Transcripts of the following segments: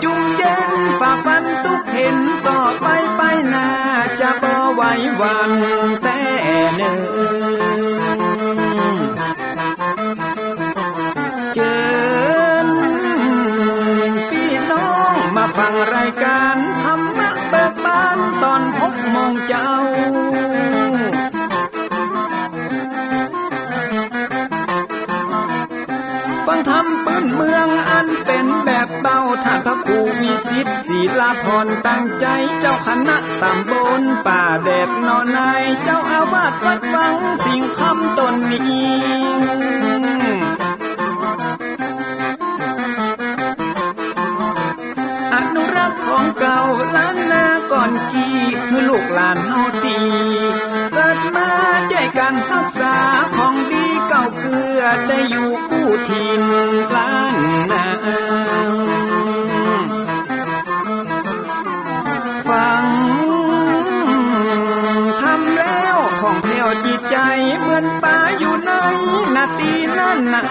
จุงเย็นฝ่าฟันทุกเห็นต่อไปหน้าจะบ่ไหวหวันแต่เนิ่นเจิญพี่น้องมาฟังรายการธรรมะเบิกบานตอน6 โมงเจ้าฟังธรรมปืนเมืองอันเป็นแบบเบาท่านพระครูวิสิทธิ์ศิลาภรณ์ตั้งใจเจ้าคณะตำบลป่าแดดนอนในเจ้าอาวาสวัดวังสิ่งคำตนนี้อนุรักษ์ของเก่าล้านนาก่อนกี่เมื่อลูกหลานเฮาตีเกิดมาด้วยกันรักษาของดีเก่าเกลือได้อยู่กู้ถิ่นล้านนาฟังทำแล้วของแผ่วจิตใจเหมือนป่าอยู่ในนาทีนั้นน้ำ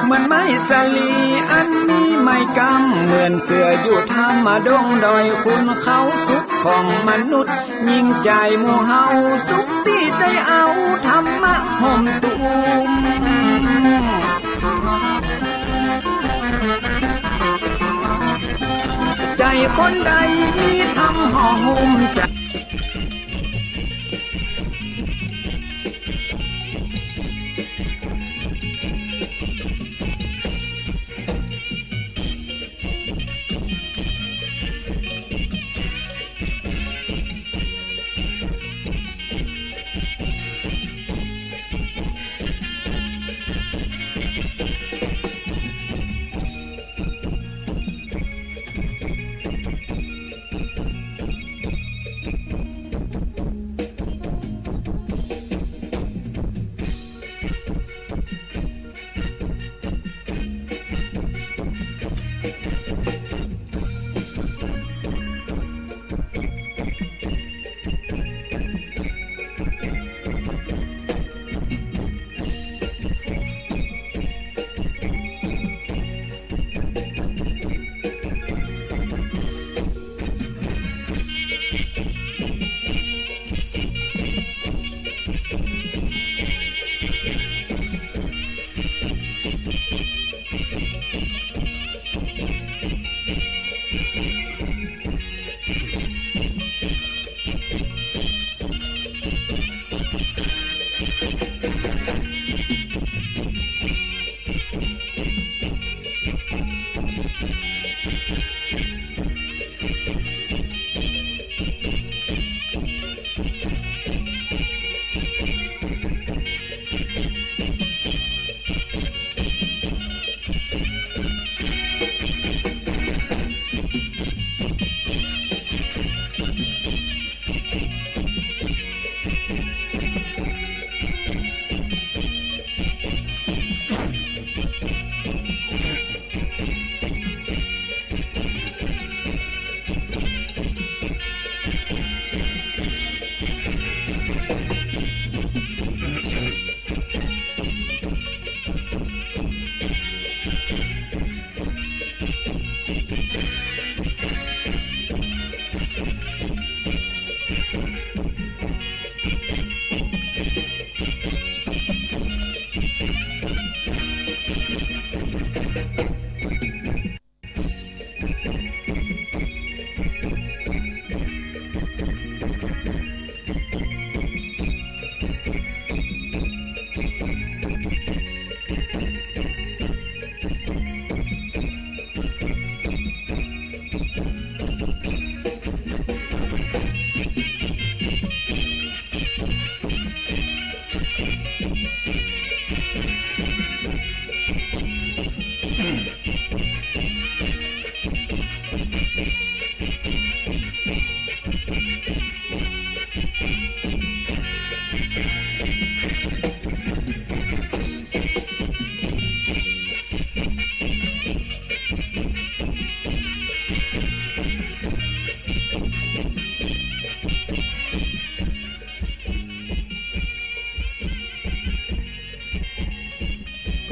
เหมือนไม้สลีอันมีไม้กำเหมือนเสืออยู่ธรรมดงดอยคุณเขาสุขของมนุษย์ยิ่งใจหมู่เฮาสุขที่ได้เอาธรรมะห่มตุมใจคนใดมีธรรมห่อหุ้มใจ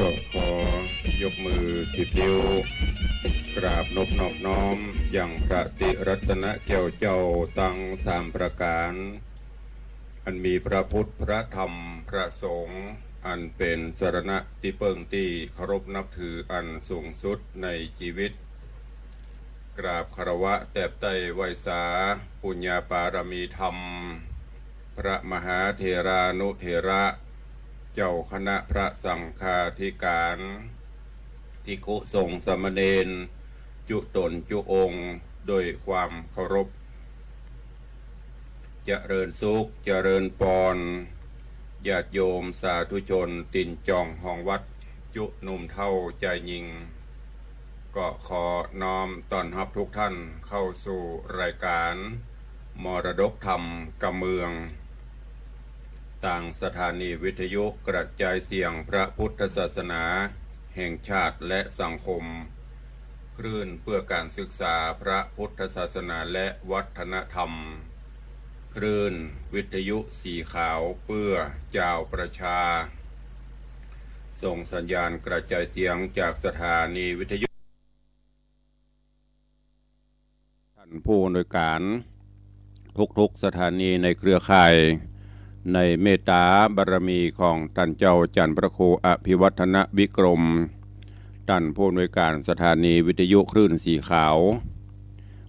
ก็ขอยกมือ10 นิ้วกราบนบนอบน้อมอย่างพระติรัตนแก้วเจ้าตั้ง3 ประการอันมีพระพุทธพระธรรมพระสงฆ์อันเป็นสรณะที่เปิงที่เคารพนับถืออันสูงสุดในชีวิตกราบคารวะแตบไตไวสาปุญญาปารมีธรรมพระมหาเถรานุเถระเจ้าคณะพระสังฆาธิการภิกขุสงฆ์สามเณรจุตนจุองค์โดยความเคารพเจริญสุขเจริญปอนญาติโยมสาธุชนตินจองห้องวัดจุหนุ่มเท่าใจยิงก็ขอน้อมต้อนรับทุกท่านเข้าสู่รายการมรดกธรรมกำเมืองต่างสถานีวิทยุกระจายเสียงพระพุทธศาสนาแห่งชาติและสังคมคลื่นเพื่อการศึกษาพระพุทธศาสนาและวัฒนธรรมคลื่นวิทยุสีขาวเพื่อเจ้าประชาส่งสัญญาณกระจายเสียงจากสถานีวิทยุท่านผู้อำนวยการทุกสถานีในเครือข่ายในเมตตาบารมีของท่านเจ้าจันทร์พระครูอภิวัฒนวิกรมท่านผู้อำนวยการสถานีวิทยุคลื่นสีขาว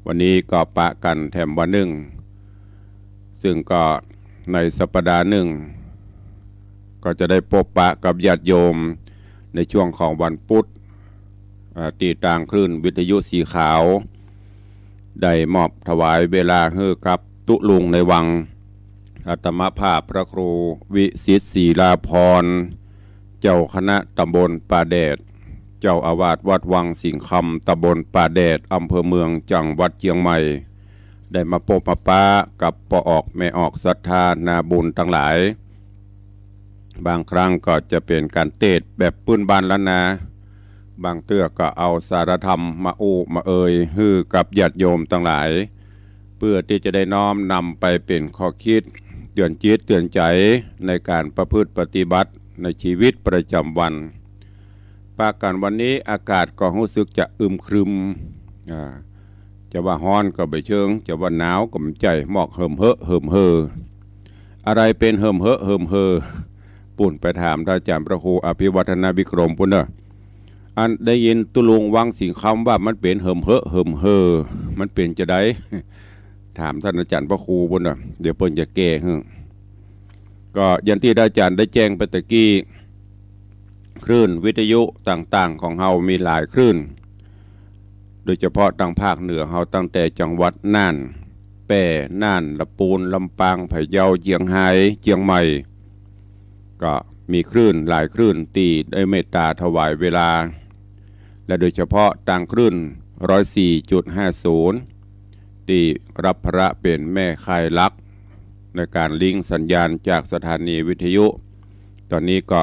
วันนี้ก็ปะกันแถมวันหนึ่งซึ่งก็ในสัปดาห์หนึ่งก็จะได้พบปะกับญาติโยมในช่วงของวันพุธตีต่างคลื่นวิทยุสีขาวได้มอบถวายเวลาให้กับตุลุงในวังอาตมาภาพพระครูวิสิตศรีลาภรณ์เจ้าคณะตำบลป่าแดดเจ้าอาวาสวัดวังสิงห์คำตำบลป่าแดดอำเภอเมืองจังหวัดเชียงใหม่ได้มาพบมาป้ากับปออกแม่ออกศรัทธานาบุญทั้งหลายบางครั้งก็จะเป็นการเทศแบบปื้นบ้านล้านนาบางเตื้อก็เอาสารธรรมมาอู้มาเอ่ยฮือกับญาติโยมทั้งหลายเพื่อที่จะได้น้อมนำไปเป็นข้อคิดเตือนจิตเตือนใจในการประพฤติปฏิบัติในชีวิตประจำวันปากันวันนี้อากาศก็รู้สึกจะอึมครึมจะว่าฮ้อนก็ไม่เชิงจะว่าหนาวก็ไม่ใจหมอกเหิมเหอะเหิมเฮออะไรเป็นเหิมเหอะเหิมเฮอปุ่นไปถามท่านอาจารย์พระครูอภิวัฒนวิกรมปุ่นเนอะอันได้ยินตุลุงวังสิงห์คำว่ามันเป็นเหิมเหอะเหิมเฮอมันเป็นจะได้ถามท่านอาจารย์พระครูปุ่นเนอะเดี๋ยวเพิ่นจะแก้ให้ก็อย่างที่อาจารย์ได้แจ้งไปตะกี้คลื่นวิทยุต่างๆของเฮามีหลายคลื่นโดยเฉพาะทางภาคเหนือเฮาตั้งแต่จังหวัดน่านแป่น่านลำพูนลำปางพะเยาเชียงรายเชียงใหม่ก็มีคลื่นหลายคลื่นที่ได้เมตตาถวายเวลาและโดยเฉพาะทางคลื่น 104.50 ที่รับพระเป็นแม่ค่ายหลักในการลิงก์สัญญาณจากสถานีวิทยุตอนนี้ก็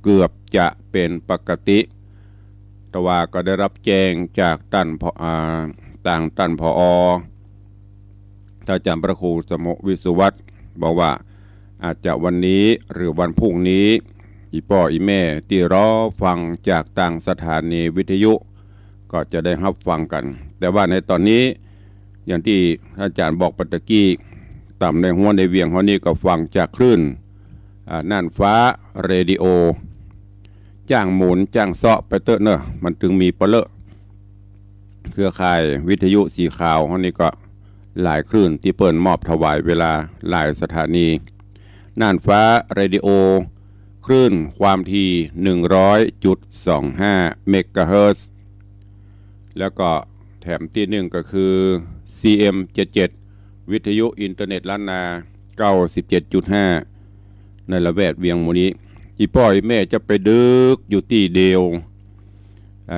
เกือบจะเป็นปกติแต่ว่าก็ได้รับแจ้งจากท่านผอ.ท่านอาจารย์พระครูสมุวิสุวัตรบอกว่าอาจจะวันนี้หรือวันพรุ่งนี้อีพ่ออีแม่ที่รอฟังจากต่างสถานีวิทยุก็จะได้รับฟังกันแต่ว่าในตอนนี้อย่างที่อาจารย์บอกปัตตกี้ต่ำในหัวในเวียงเขานี่ก็ฟังจากคลื่นน่านฟ้าเรดิโอจ้างหมุนจ้างเซาะไปเตอะเนอะมันถึงมีปะเลอะเครือข่ายวิทยุสีขาวเขานี่ก็หลายคลื่นที่เปิดมอบถวายเวลาหลายสถานีน่านฟ้าเรดิโอคลื่นความถี่ 100.25 เมกะเฮิรตซ์แล้วก็แถมที่หนึ่งก็คือ CM77 วิทยุอินเทอร์เน็ตล้านนา 97.5 ในละแวดเวียงหมู่นี้อีพ่ออีแม่จะไปดึกอยู่ที่เดียว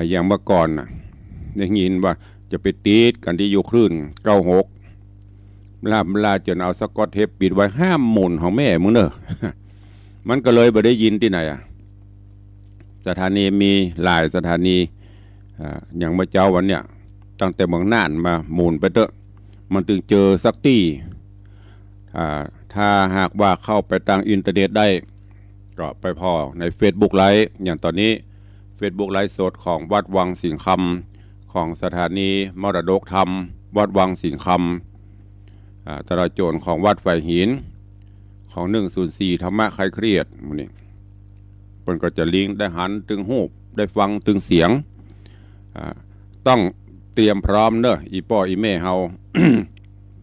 อย่างเมื่อก่อนได้ยินว่าจะไปติดกันที่อยู่คลื่น96ลาจนเอาสกอตเทปปิดไว้ห้ามหมุนของแม่มึงเนอะ มันก็เลยไม่ได้ยินที่ไหนสถานีมีหลายสถานีอย่างเมื่อเจ้าวันเนี้ยตั้งแต่เมืองน่านมาหมุนไปเถอะมันถึงเจอสักที่ถ้าหากว่าเข้าไปทางอินเทอร์เน็ตได้ก็ไปพอใน Facebook ไลฟ์อย่างตอนนี้ Facebook ไลฟ์สดของวัดวังสิงห์คำของสถานีมรดกธรรมวัดวังสิงห์คำจราจรของวัดไฟหินของ104ธรรมะคลายเครียดมื้อนี้เพิ่นก็จะลิงก์ได้หันถึงรูปได้ฟังถึงเสียงต้องเตรียมพร้อมเนอะอีป้ออีแม่เฮา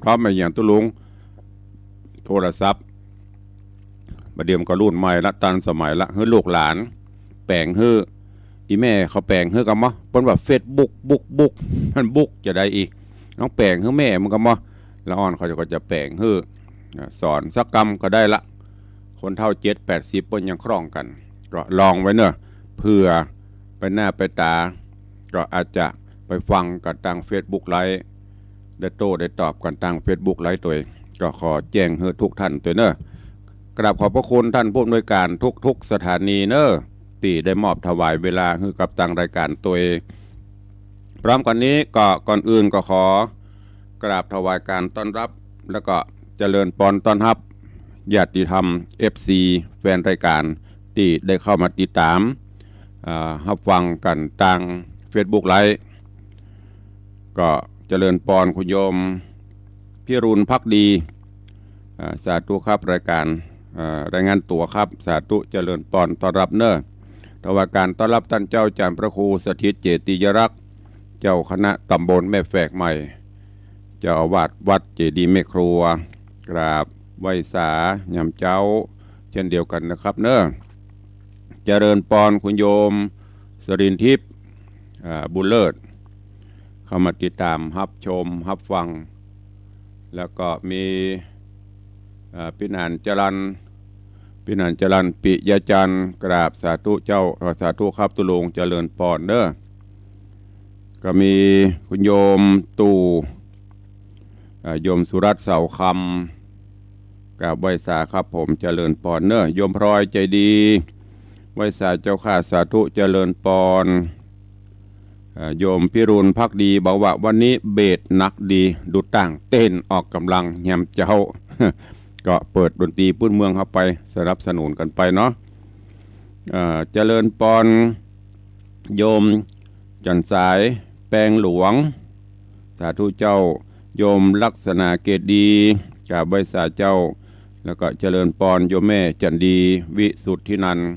พร้อมมาอย่างตุลุงโทรศัพท์ประเดี๋ยวก็รุ่นใหม่ละตันสมัยละเฮ้ยลูกหลานแปลงเฮ้ยอีแม่เขาแปลงเฮ้ยกันมั้งเพิ่นว่า Facebook บุกมันบุกจะได้อีกน้องแปลงเฮ้ยแม่มันกันมั้งแล้วอ่อนเขาจะแปลงเฮ้ยสอนสักกรรมก็ได้ละคนเท่า7-80เพิ่นยังคล่องกันก็ลองไว้เนอะเพื่อไปหน้าไปตาก็อาจจะไปฟังกันทาง Facebook ไลฟ์ได้โต้ได้ตอบกันทาง Facebook ไลฟ์ตัวก็ขอแจ้งเฮ้ยทุกท่านตัวเนอะกราบขอบพระคุณท่านผู้อำนวยการทุกสถานีเนอะที่ได้มอบถวายเวลาให้กับทางรายการตัวพร้อมกันนี้ก็ก่อนอื่นก็ขอกราบถวายการต้อนรับแล้วก็เจริญพรต้อนรับญาติธรรม FC แฟนรายการที่ได้เข้ามาติดตามรับฟังกันทาง Facebook ไลฟ์ก็เจริญพรคุณโยมพี่รุณภักดีสาธุครับรายการรายงานตัวครับสาธุเจริญพรต้อนรับเนอะถวายการต้อนรับท่านเจ้าจารย์พระครูสถิตเจติยรักษ์เจ้าคณะตำบลแม่แฝกใหม่เจ้าอาวาสวัดเจดีย์แม่ครัวกราบไหว้สายำเจ้าเช่นเดียวกันนะครับเนอะเจริญพรคุณโยมสรินทิพย์บุญเลิศเข้ามาติดตามรับชมรับฟังแล้วก็มีพี่นันจรันปิยจันทร์กราบสาธุเจ้าสาธุครับตุลงเจริญพรเด้อก็มีคุณโยมตู่โยมสุรัตน์เสาคำกราบไหว้สาครับผมเจริญพรเด้อโยมพลอยใจดีไหว้สาเจ้าข้าสาธุเจริญพรโยมพิรุณภักดีบอกว่าวันนี้เบสหนักดีดูต่างเต้นออกกำลังแยมเจ้า ก็เปิดดนตรีพื้นเมืองเข้าไปสนับสนุนกันไปเนาะเจริญพรโยมจันสายแปลงหลวงสาธุเจ้าโยมลักษณะเกตดีกราบไหว้สาเจ้าแล้วก็เจริญพรโยมแม่จันดีวิสุทธินันท์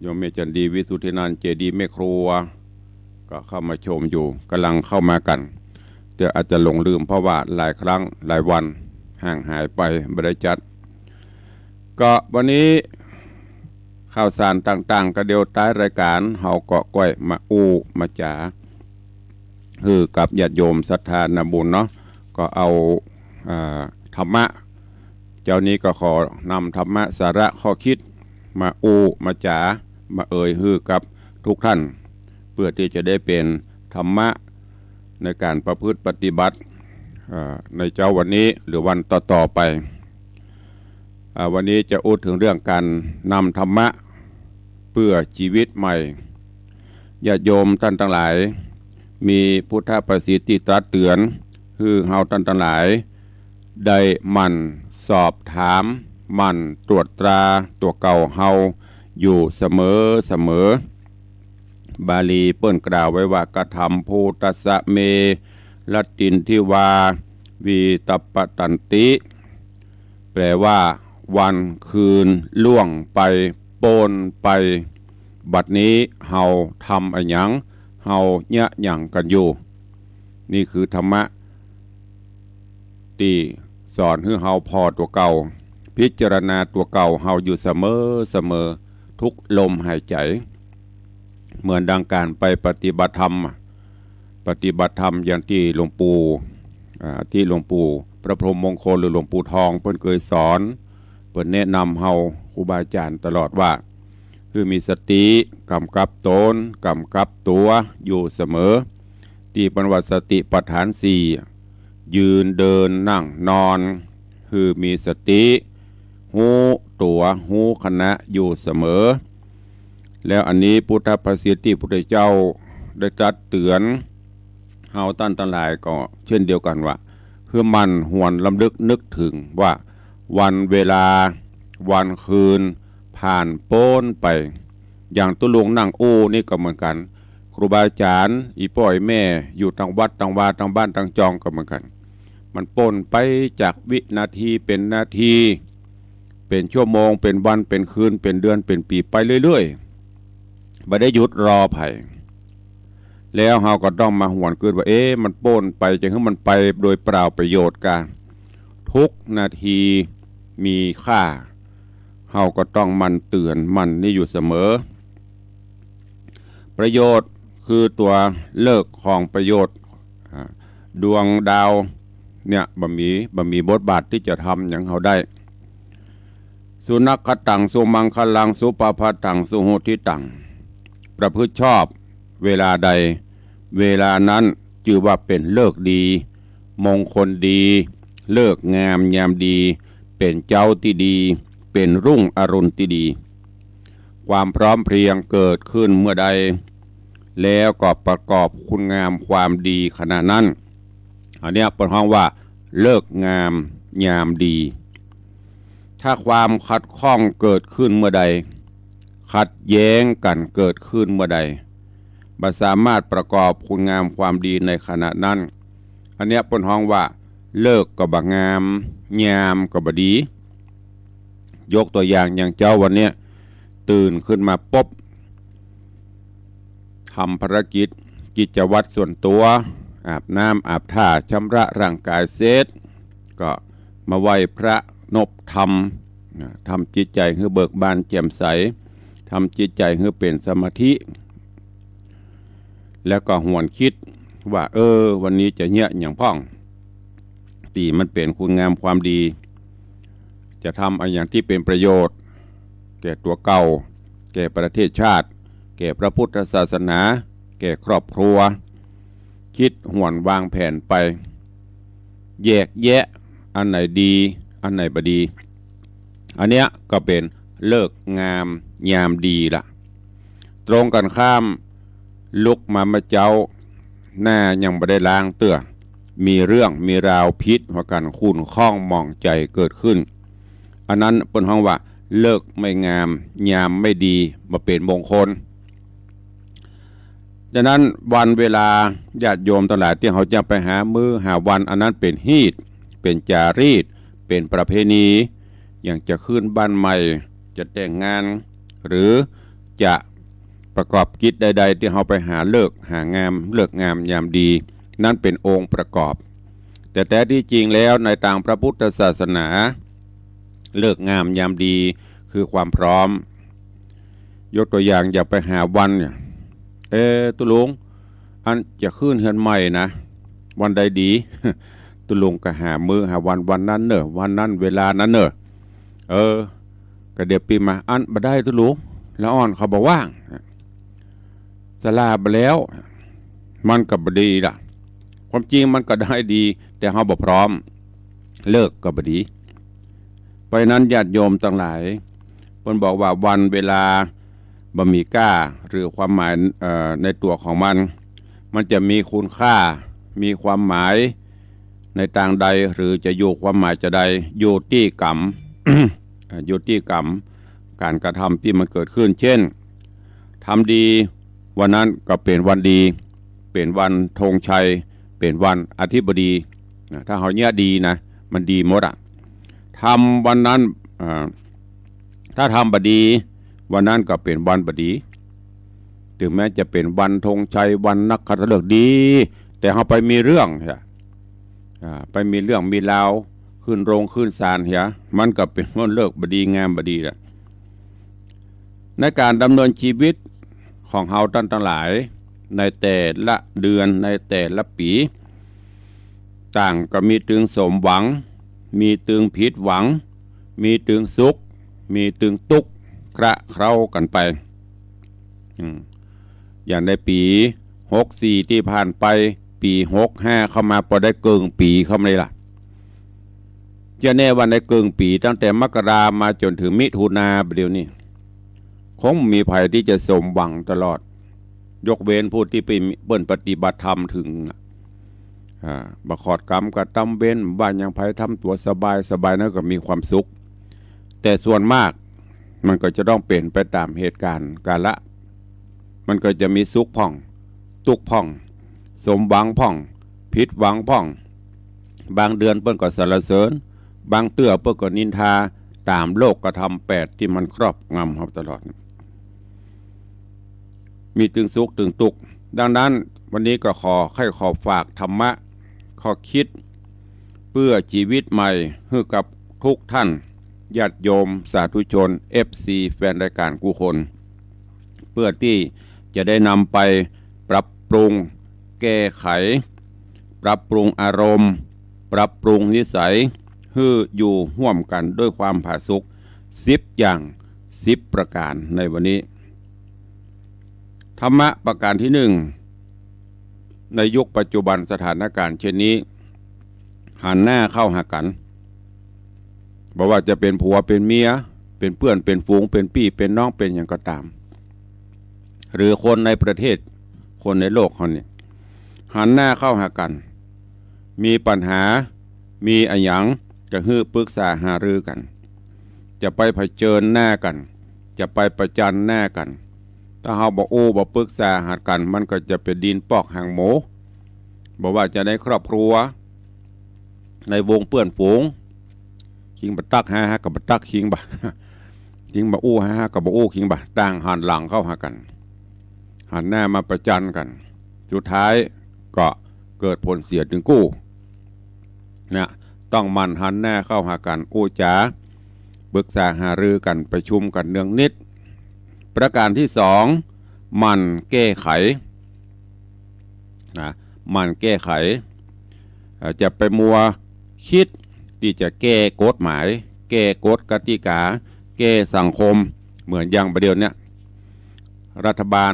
โยมแม่จันดีวิสุทธินันท์เจดีย์แม่ครัวก็เข้ามาชมอยู่กำลังเข้ามากันแต่อาจจะหลงลืมเพราะว่าหลายครั้งหลายวันห่างหายไปบริจัดก็วันนี้ข่าวสารต่างๆก็เดียวท้ายรายการเฮาเกาะก้อยมามาจ๋าคือกับญาติโยมศรัทธานาบุญเนาะก็เอาธรรมะเจ้านี้ก็ขอนำธรรมะสาระข้อคิดมามาจ๋ามาฮือกับทุกท่านเพื่อที่จะได้เป็นธรรมะในการประพฤติปฏิบัติในเจ้าวันนี้หรือวันต่อๆไปวันนี้จะพูดถึงเรื่องการนำธรรมะเพื่อชีวิตใหม่ญาติโยมท่านทั้งหลายมีพุทธประสิทธิตรัสเตือนคือเฮาท่านทั้งหลายได้มันสอบถามมันตรวจตราตัวเก่าเฮาอยู่เสมอบาลีเปิ้นกล่าวไว้ว่ากธรรมภูตัสสะเมลัตตินทิวาวีตัปปตันติแปลว่าวันคืนล่วงไปโปนไปบัดนี้เฮาทำอะไรหยังเฮาเนะหยังกันอยู่นี่คือธรรมะที่สอนให้เฮาพอตัวเก่าพิจารณาตัวเก่าเฮาอยู่เสมอทุกลมหายใจเหมือนดังการไปปฏิบัติธรรมอย่างที่หลวงปู่พระพรหมมงคลหรือหลวงปู่ทองเพิ่นเคยสอนเพิ่นแนะนำเฮาครูบาอาจารย์ตลอดว่าคือมีสติกำกับตนกำกับตัวอยู่เสมอที่ปรวัติสติปัฏฐาน4ยืนเดินนั่งนอนคือมีสติหูตัวหูคณะอยู่เสมอแล้วอันนี้พุทธประสิทธิพุทธเจ้าได้ตรัสเตือนเฮาท่านทั้งหลายก็เช่นเดียวกันว่าคือมันหวนลำลึกนึกถึงว่าวันเวลาวันคืนผ่านโป้นไป อย่างตุลุงนั่งโอ้นี่ก็เหมือนกันครูบาอาจารย์อีป่อยแม่อยู่ทางวัดทางวาทางบ้านทางจองก็เหมือนกันมันป่นไปจากวินาทีเป็นนาทีเป็นชั่วโมงเป็นวันเป็นคืนเป็นเดือนเป็นปีไปเรื่อยๆไม่ได้หยุดรอไผ่แล้วเราก็ต้องมาหวนคืนว่ามันป่นไปจะให้มันไปโดยเปล่าประโยชน์กันทุกนาทีมีค่าเราก็ต้องมันเตือนมันนี่อยู่เสมอประโยชน์คือตัวเลิกของประโยชน์ดวงดาวเนี่ยบ่มีบทบาทที่จะทำอย่างเขาได้สุนัขตังสุมังคลังสุปปาตังสุโหทิตังประพฤติชอบเวลาใดเวลานั้นชื่อว่าเป็นเลิกดีมงคลดีเลิกงามยามดีเป็นเจ้าที่ดีเป็นรุ่งอรุณที่ดีความพร้อมเพรียงเกิดขึ้นเมื่อใดแล้วก็ประกอบคุณงามความดีขณะนั้นอันนี้เป็นห้องว่าเลิกงามยามดีถ้าความขัดข้องเกิดขึ้นเมื่อใดขัดแย้งกันเกิดขึ้นเมื่อใดบ่สามารถประกอบคุณงามความดีในขณะนั้นอันนี้เป็นห้องว่าเลิกก็บ่งามยามก็บ่ดียกตัวอย่างเจ้าวันนี้ตื่นขึ้นมาปุ๊บทำภารกิจกิจวัตรส่วนตัวอาบน้ำอาบท่าชำระร่างกายเสร็จก็มาไหว้พระนบธรรมทำจิตใจให้เบิกบานแจ่มใสทำจิตใจให้เป็นสมาธิแล้วก็หวนคิดว่าวันนี้จะเนี่ยอย่างพ่องตีมันเป็นคุณงามความดีจะทำอย่างที่เป็นประโยชน์แก่ตัวเก่าแก่ประเทศชาติแก่พระพุทธศาสนาแก่ครอบครัวคิดหวนวางแผนไปแยกแยะอันไหนดีอันไหนบ่ดีอันเนี้ยก็เป็นเลิกงามยามดีล่ะตรงกันข้ามลุกมาเจ้าหน้ายังไม่ได้ล้างเตื้อมีเรื่องมีราวพิษหัวกันขุ่นข้องมองใจเกิดขึ้นอันนั้นเป็นห้องว่าเลิกไม่งามยามไม่ดีมาเป็นมงคลดังนั้นวันเวลาญาติโยมทั้งหลายที่เขาจะไปหามื้อหาวันอันนั้นเป็นฮีตเป็นจารีตเป็นประเพณีอย่างจะขึ้นบ้านใหม่จะแต่งงานหรือจะประกอบกิจใดๆที่เขาไปหาเลิกหางามเลิกงามยามดีนั่นเป็นองค์ประกอบแต่ที่จริงแล้วในทางพระพุทธศาสนาเลิกงามยามดีคือความพร้อมยกตัวอย่างอย่าไปหาวันเนี่ยตุลุงอันจะขึ้นเฮือนใหม่นะวันใดดี ตุลุงก็หามือหาวันนั้นเนอะวันนั้นเวลานั้นเนอะก็เดี๋ยวปีมาอันบ่ได้ตุลุงแล้วอ่อนเขาบอกว่างสลาไปแล้วมันก็บ่ดีล่ะความจริงมันก็ได้ดีแต่เขาบ่พร้อมเลิกก็บ่ดีเพราะนั้นญาติโยมทั้งหลายเพิ่นบอกว่าวันเวลาบ่มีค่าหรือความหมายในตัวของมันจะมีคุณค่ามีความหมายในทางใดหรือจะอยู่ความหมายจะใดอยู่ที่กรรม อยู่ที่กรรมการกระทำที่มันเกิดขึ้นเช่นทำดีวันนั้นก็เป็นวันดีเป็นวันธงชัยเป็นวันอธิบดีถ้าเขาเนี่ยดีนะมันดีหมดทำวันนั้นถ้าทำบดีวันนั้นก็เป็นวันบดีถึงแม้จะเป็นวันธงชัยวันนักขัตฤกษ์ดีแต่เขาไปมีเรื่องไปมีเรื่องมีราวขึ้นโรงขึ้นศาลมันก็เป็นวันเลิกบดีงามบดีแหละในการดำเนินชีวิตของเฮาท่านทั้งหลายในแต่ละเดือนในแต่ละปีต่างก็มีตึงสมหวังมีตึงผิดหวังมีตึงสุขมีตึงทุกข์กระเคล้ากันไปอย่างในปี64ที่ผ่านไปปี65เข้ามาพอได้เกิงปีเข้ามาเลยล่ะจะแน่วันในเกิงปีตั้งแต่มกรามาจนถึงมิถุนาเดี๋ยวนี้คงมีภัยที่จะสมหวังตลอดยกเว้นผู้ที่ไปเบิ่นปฏิบัติธรรมถึงบักขอดกรรมกับตำเว้นบ้านยังภัยทำตัวสบายนั่นก็มีความสุขแต่ส่วนมาก มันก็จะต้องเป็นไปตามเหตุการณ์กาละมันก็จะมีสุขพ่องทุกข์พ่องสมหวังพ่องผิดหวังพ่องบางเดือนเปิ้นก็สรรเสริญบางเตื้อเปิ้นก็นินทาตามโลกกระทำ8ที่มันครอบงำเราตลอดมีตึงสุขตึงทุกข์ดังนั้นวันนี้ก็ขอฝากธรรมะข้อคิดเพื่อชีวิตใหม่ให้กับทุกท่านญาติโยมสาธุชน FC แฟนรายการกูคนเพื่อที่จะได้นำไปปรับปรุงแก้ไขปรับปรุงอารมณ์ปรับปรุงนิสัยให้อยู่ร่วมกันด้วยความผาสุก10 อย่าง10 ประการในวันนี้ธรรมะประการที่1ในยุคปัจจุบันสถานการณ์เช่นนี้หันหน้าเข้าหากันบอกว่าจะเป็นผัวเป็นเมียเป็นเพื่อนเป็นฝูงเป็นพี่เป็นน้องเป็นอย่างก็ตามหรือคนในประเทศคนในโลกเขาเนี่ยหันหน้าเข้าหากันมีปัญหามีอะไรอย่างจะฮื้อปรึกษาหารือกันจะไปเผชิญหน้ากันจะไปประจันหน้ากันถ้าเฮาบ่โอ้บ่ปรึกษาหากันมันก็จะเป็นดินปอกหางหมูบอกว่าจะได้ครอบครัวในวงเพื่อนฝูงคิงบัตักหากับบัตักคิงบ่คิงบ่อู้หากับบ่อู้คิงบ่ต่างหันหลังเข้าหากันหันหน้ามาประจันกันสุดท้ายก็เกิดผลเสียถึงกู้นะต้องมันหันหน้าเข้าหากันอู้จ๋าปรึกษาหารือกันประชุมกันเนืองนิดประการที่2มันแก้ไขนะมันแก้ไขจะไปมัวคิดที่จะแก้กฎหมายแก้กฎกติกาแก้สังคมเหมือนอย่างประเดี๋ยวนี้รัฐบาล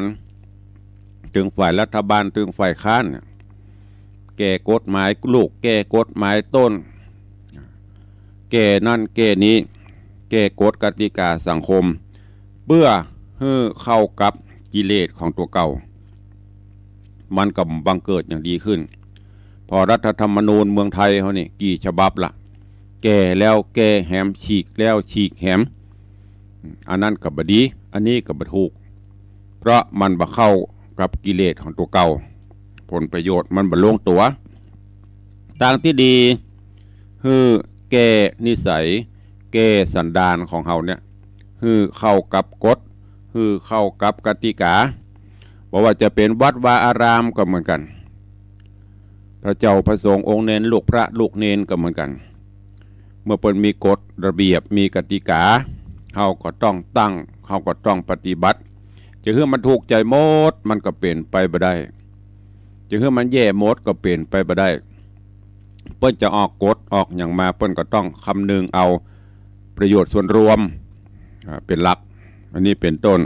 ถึงฝ่ายรัฐบาลถึงฝ่ายค้านแก้กฎหมายลูกแก้กฎหมายต้นแก้นั่นแก้นี้แก้กฎกติกาสังคมเพื่อให้เข้ากับกิเลสของตัวเก่ามันก็บังเกิดอย่างดีขึ้นพอรัฐธรรมนูญเมืองไทยเขานี่กี่ฉบับละแก่แล้วแก่แหมฉีกแล้วฉีกแหมอันนั้นกับบดีอันนี้กับบถูกเพราะมันบ่เข้ากับกิเลสของตัวเก่าผลประโยชน์มันบ่ลงตัวทางที่ดีคือแก้นิสัยแก้สันดานของเฮาเนี่ยคือเข้ากับกฎคือเข้ากับกติกาบอกว่าจะเป็นวัดวาอารามก็เหมือนกันพระเจ้าพระสงฆ์องค์เนนลูกพระลูกเนนก็เหมือนกันเมื่อเปิ้นมีกฎระเบียบมีกติกาเฮาก็ต้องตั้งเฮาก็ต้องปฏิบัติจะให้มันถูกใจหมดมันก็เป็นไปบ่ได้จะให้มันแย่หมดก็เป็นไปบ่ได้เปิ้นจะออกกฎออกอย่างมาเปิ้นก็ต้องคำนึงเอาประโยชน์ส่วนรวมเป็นหลักอันนี้เป็นต้น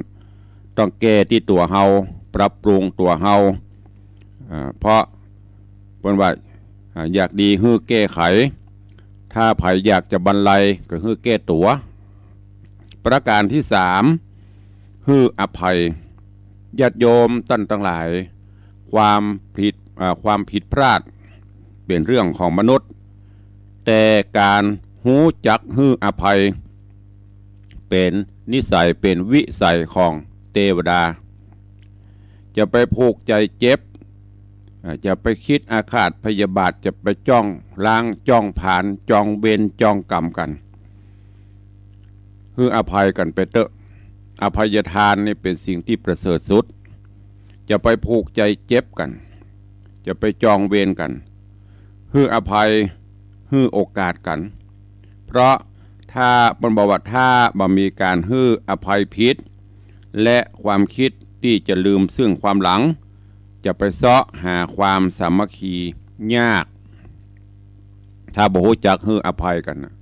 ต้องแก้ที่ตัวเฮาปรับปรุงตัวเฮาเพราะเปิ้นว่าอยากดีฮื้อแก้ไขถ้าไผอยากจะบรรลัยก็ฮื้อแก้ตัวประการที่3ฮื้ออภัยญาติโยมท่านทั้งหลายความผิดพลาดเป็นเรื่องของมนุษย์แต่การหูจักฮื้ออภัยเป็นนิสัยเป็นวิสัยของเทวดาจะไปผูกใจเจ็บจะไปคิดอาฆาตพยาบาทจะไปจ้องล้างจ้องผ่านจ้องเวรจ้องกรรมกันคืออภัยกันไปเถอะอภัยทานนี่เป็นสิ่งที่ประเสริฐสุดจะไปผูกใจเจ็บกันจะไปจองเวรกันคืออภัยคือโอกาสกันเพราะถ้าบนบอกว่าถ้าบ่มีการฮื้ออภัยผิดและความคิดที่จะลืมซึ่งความหลังจะไปเสาะหาความสามัคคียากถ้าบ่รู้จักฮื้ออภัยกันนะ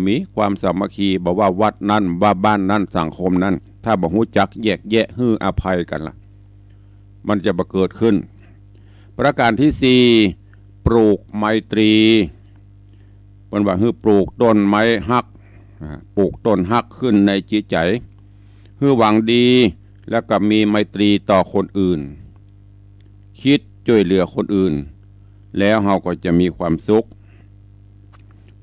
มีความสามัคคีบอกว่าวัดนั้นว่าบ้านนั้นสังคมนั้นถ้าบ่รู้จักแยกแยะฮื้ออภัยกันล่ะมันจะบ่เกิดขึ้นประการที่4ปลูกไมตรีเพิ่นว่าฮื้อปลูกต้นไม้ฮักปลูกต้นฮักขึ้นในจิตใจฮื้อหวังดีแล้วก็มีไมตรีต่อคนอื่นคิดช่วยเหลือคนอื่นแล้วเราก็จะมีความสุข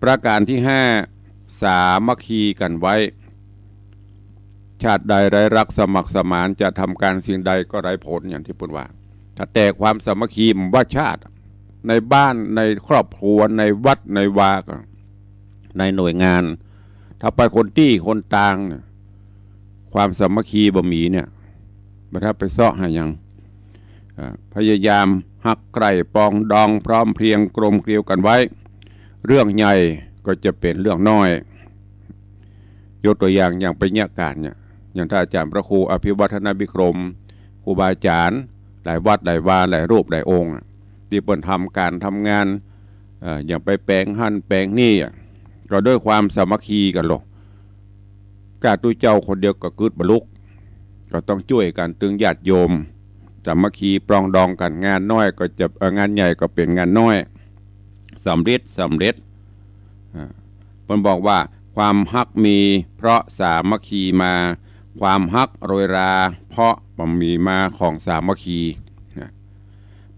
ประการที่5สามัคคีกันไว้ ชาติใดไร้รักสมัครสมานจะทำการสิ่งใดก็ไร้ผลอย่างที่พูดว่าถ้าแต่ความสามัคคีมันว่าชาติในบ้านในครอบครัวในวัดในวาก็ในหน่วยงานถ้าไปคนที่คนต่างเนี่ยความสามัคคีบ่มีเนี่ยบัดถ้าไปเสาะหายังพยายามหักไกลปองดองพร้อมเพรียงกลมเกลียวกันไว้เรื่องใหญ่ก็จะเป็นเรื่องน้อยยกตัวอย่างไปเนี่ยการเนี่ยอย่างท่านอาจารย์พระครูอภิวัฒนวิกรมครูบาอาจารย์หลายวัดหลายวาหลายรูปหลายองค์ที่เปิดทำการทำงานอย่างไปแปลงหั่นแปลงนี่ก็ด้วยความสามัคคีกันหรอกกาตุเจ้าคนเดียวก็กึดบรรลุก็ต้องช่วยกันตึงญาติโยมสามัคคีปรองดองกันงานน้อยก็จะงานใหญ่ก็เป็นงานน้อยสำเร็จมันบอกว่าความฮักมีเพราะสามัคคีมาความฮักโรยราเพราะมันมีมาของสามัคคี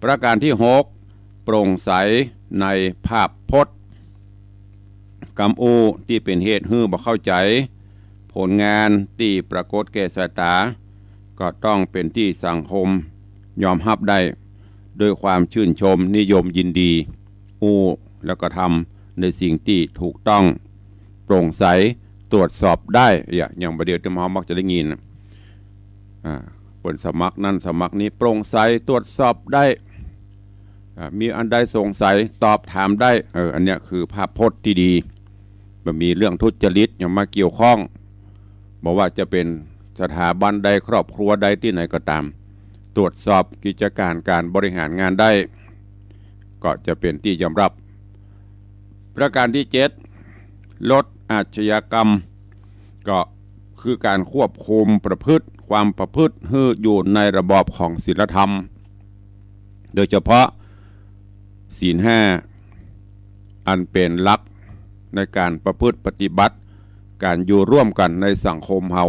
ประการที่6โปร่งใสในภาพพจน์กำอูที่เป็นเหตุฮื้อบ่เข้าใจผลงานที่ปรากฏแก่สายตาก็ต้องเป็นที่สังคมยอมรับได้โดยความชื่นชมนิยมยินดีแล้วก็ทำในสิ่งที่ถูกต้องโปร่งใสตรวจสอบได้อย่างประเดี๋ยวที่มหามักจะได้ยินผลสมัครนั้นสมัครนี้โปร่งใสตรวจสอบได้มีอันใดสงสัยตอบถามได้อันเนี้ยคือภาพพจน์ที่ดีมันมีเรื่องทุจริตอย่างมาเกี่ยวข้องบอกว่าจะเป็นสถาบันใดครอบครัวใดที่ไหนก็ตามตรวจสอบกิจการการบริหารงานได้ก็จะเป็นที่ยอมรับประการที่7ลดอาชญากรรมก็คือการควบคุมความประพฤติให้อยู่ในระบอบของศีลธรรมโดยเฉพาะศีล5อันเป็นหลักในการประพฤติปฏิบัติการอยู่ร่วมกันในสังคมเฮา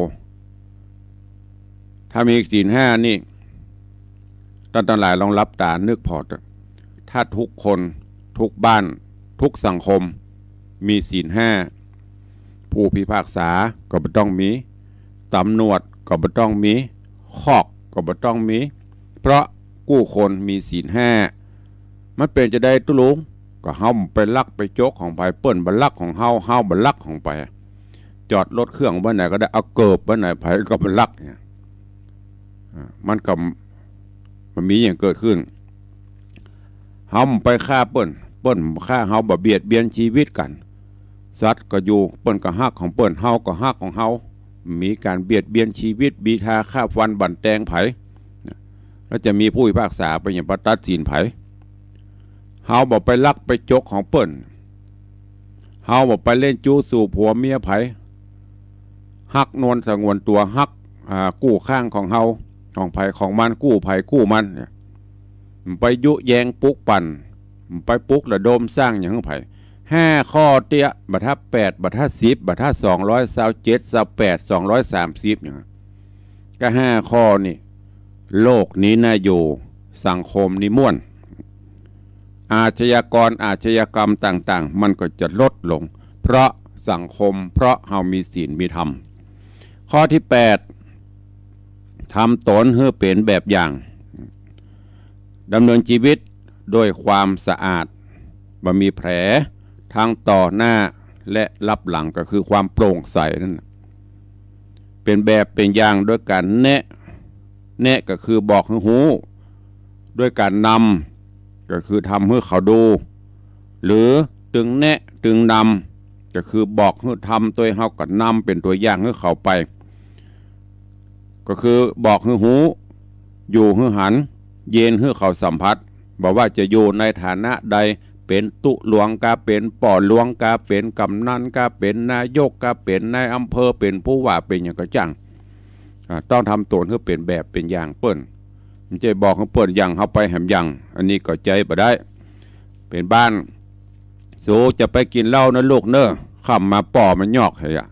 ถ้ามีศีล5นี่ท่านหลายลองรับตานึกพอถ้าทุกคนทุกบ้านทุกสังคมมีศีล5ผู้พิพากษาก็บ่ต้องมีตำรวจก็บ่ต้องมีคอกก็บ่ต้องมีเพราะกู้คนมีศีล5มันเป็นจะได้ตุลุงก็เฮาไปลักไปโจกของไปเปิ้นบ่ลักของเฮาบ่ลักของไปจอดรถเครื่องไว้ไหนก็ได้เอาเกิบไว้ไหนไผก็บ่ลักเนี่ยมันมีอย่างเกิดขึ้นเฮาไปฆ่าเปิ้นฆ่าเฮาบ่เบียดเบียนชีวิตกันสัตว์ก็อยู่เปิ้นก็ฮักของเปิ้นเฮาก็ฮักของเฮามีการเบียดเบียนชีวิตบีทาฆ่าฟันบั่นแตงไผแล้วจะมีผู้พิพากษาไปอย่างประตัดสินไผเฮาบ่ไปลักไปจกของเปิ้นเฮาบ่ไปเล่นจู้สู่ผัวเมียไผฮักนวลสงวนตัวฮักกู้ข้างของเฮาของไผของมันกู้ไผกู้มันไปยุแยงปุกปั่นไปปุกระดมสร้างอย่างไผ5ข้อเตี้ยบรรทัด8บรรทัด10บรรทัด227 28 230อย่างก็5ข้อนี่โลกนี้น่าอยู่สังคมนี้ม่วนอาชญากรรมต่างๆมันก็จะลดลงเพราะสังคมเพราะเฮามีศีลมีธรรมข้อที่8ทำตนให้เป็นแบบอย่างดำเนินชีวิตด้วยความสะอาดบ่มีแผลทั้งต่อหน้าและรับหลังก็คือความโปร่งใสนั่นเป็นแบบเป็นอย่างด้วยการแนะก็คือบอกให้หูด้วยการนำก็คือทำให้เขาดูหรือตึงแนะตึงนำก็คือบอกให้ทำตัวเฮาก็นำเป็นตัวอย่างให้เขาไปก็คือบอกให้หูอยู่ให้หันเย็นให้เขาสัมผัสบอกว่าจะอยู่ในฐานะใดเป็นตุหลวงกาเป็นป่อหลวงกาเป็นกำนันกาเป็นนายกกาเป็นนายอำเภอเป็นผู้ว่าเป็นอย่างกระจังต้องทำตนให้เป็นแบบเป็นอย่างเปิ้นมันจะบอกให้เปิ้นอย่างเข้าไปแหมอย่างอันนี้ก็ใจบ่ได้เป็นบ้านสู้จะไปกินเหล้านะลูกเน้อข้ามมาป่อมันยอกเหรอ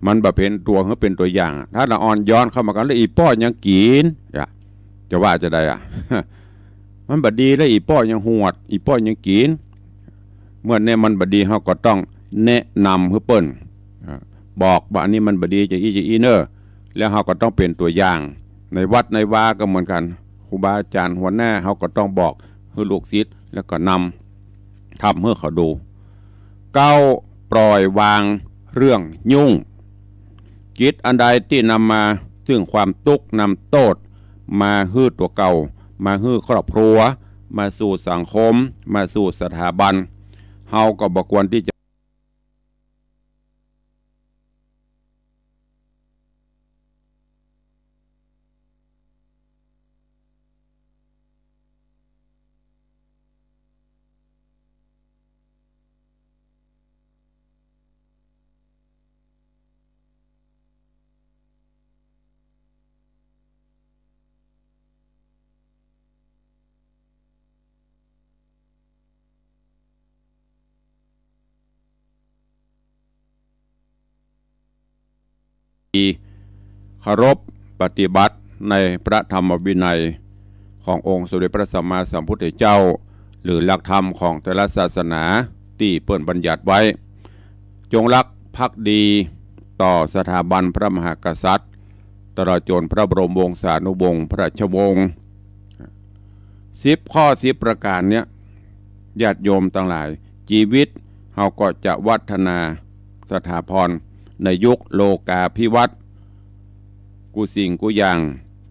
มันแบบเป็นตัวเขาเป็นตัวอย่างถ้าเราอ่อนย้อนเข้ามากันแล้วอีป้อยังกินจะว่าจะได้มันบดีแล้วอีป้อยังหวดอีป้อยังกินเมื่อเนี่ยมันบดีเขาก็ต้องแนะนำให้เปิ้น บอกว่าอันนี้มันบดีจะอีเนอร์แล้วเราก็ต้องเป็นตัวอย่างในวัดในวาก็เหมือนกันครูบาอาจารย์หัวหน้าเขาก็ต้องบอกให้ลูกศิษย์แล้วก็นำทำเมื่อเขาดูเก้าปล่อยวางเรื่องยุ่งกิจอันใดที่นำมาซึ่งความทุกข์นำโทษมาฮื้อตัวเก่ามาฮื้อครอบครัวมาสู่สังคมมาสู่สถาบันเฮาก็บ่ควรที่จะเคารพปฏิบัติในพระธรรมวินัยขององค์สมเด็จพระสัมมาสัมพุทธเจ้าหรือหลักธรรมของแต่ละศาสนาที่เปิ้นบัญญัติไว้จงรักภักดีต่อสถาบันพระมหากษัตริย์ตลอดจนพระบรมวงศานุวงศ์พระราชวงศ์10 ข้อ 10 ประการเนี้ยญาติโยมทั้งหลายชีวิตเฮาก็จะวัฒนาสถาพรในยุคโลกาภิวัตน์กูสิ่งกูอย่าง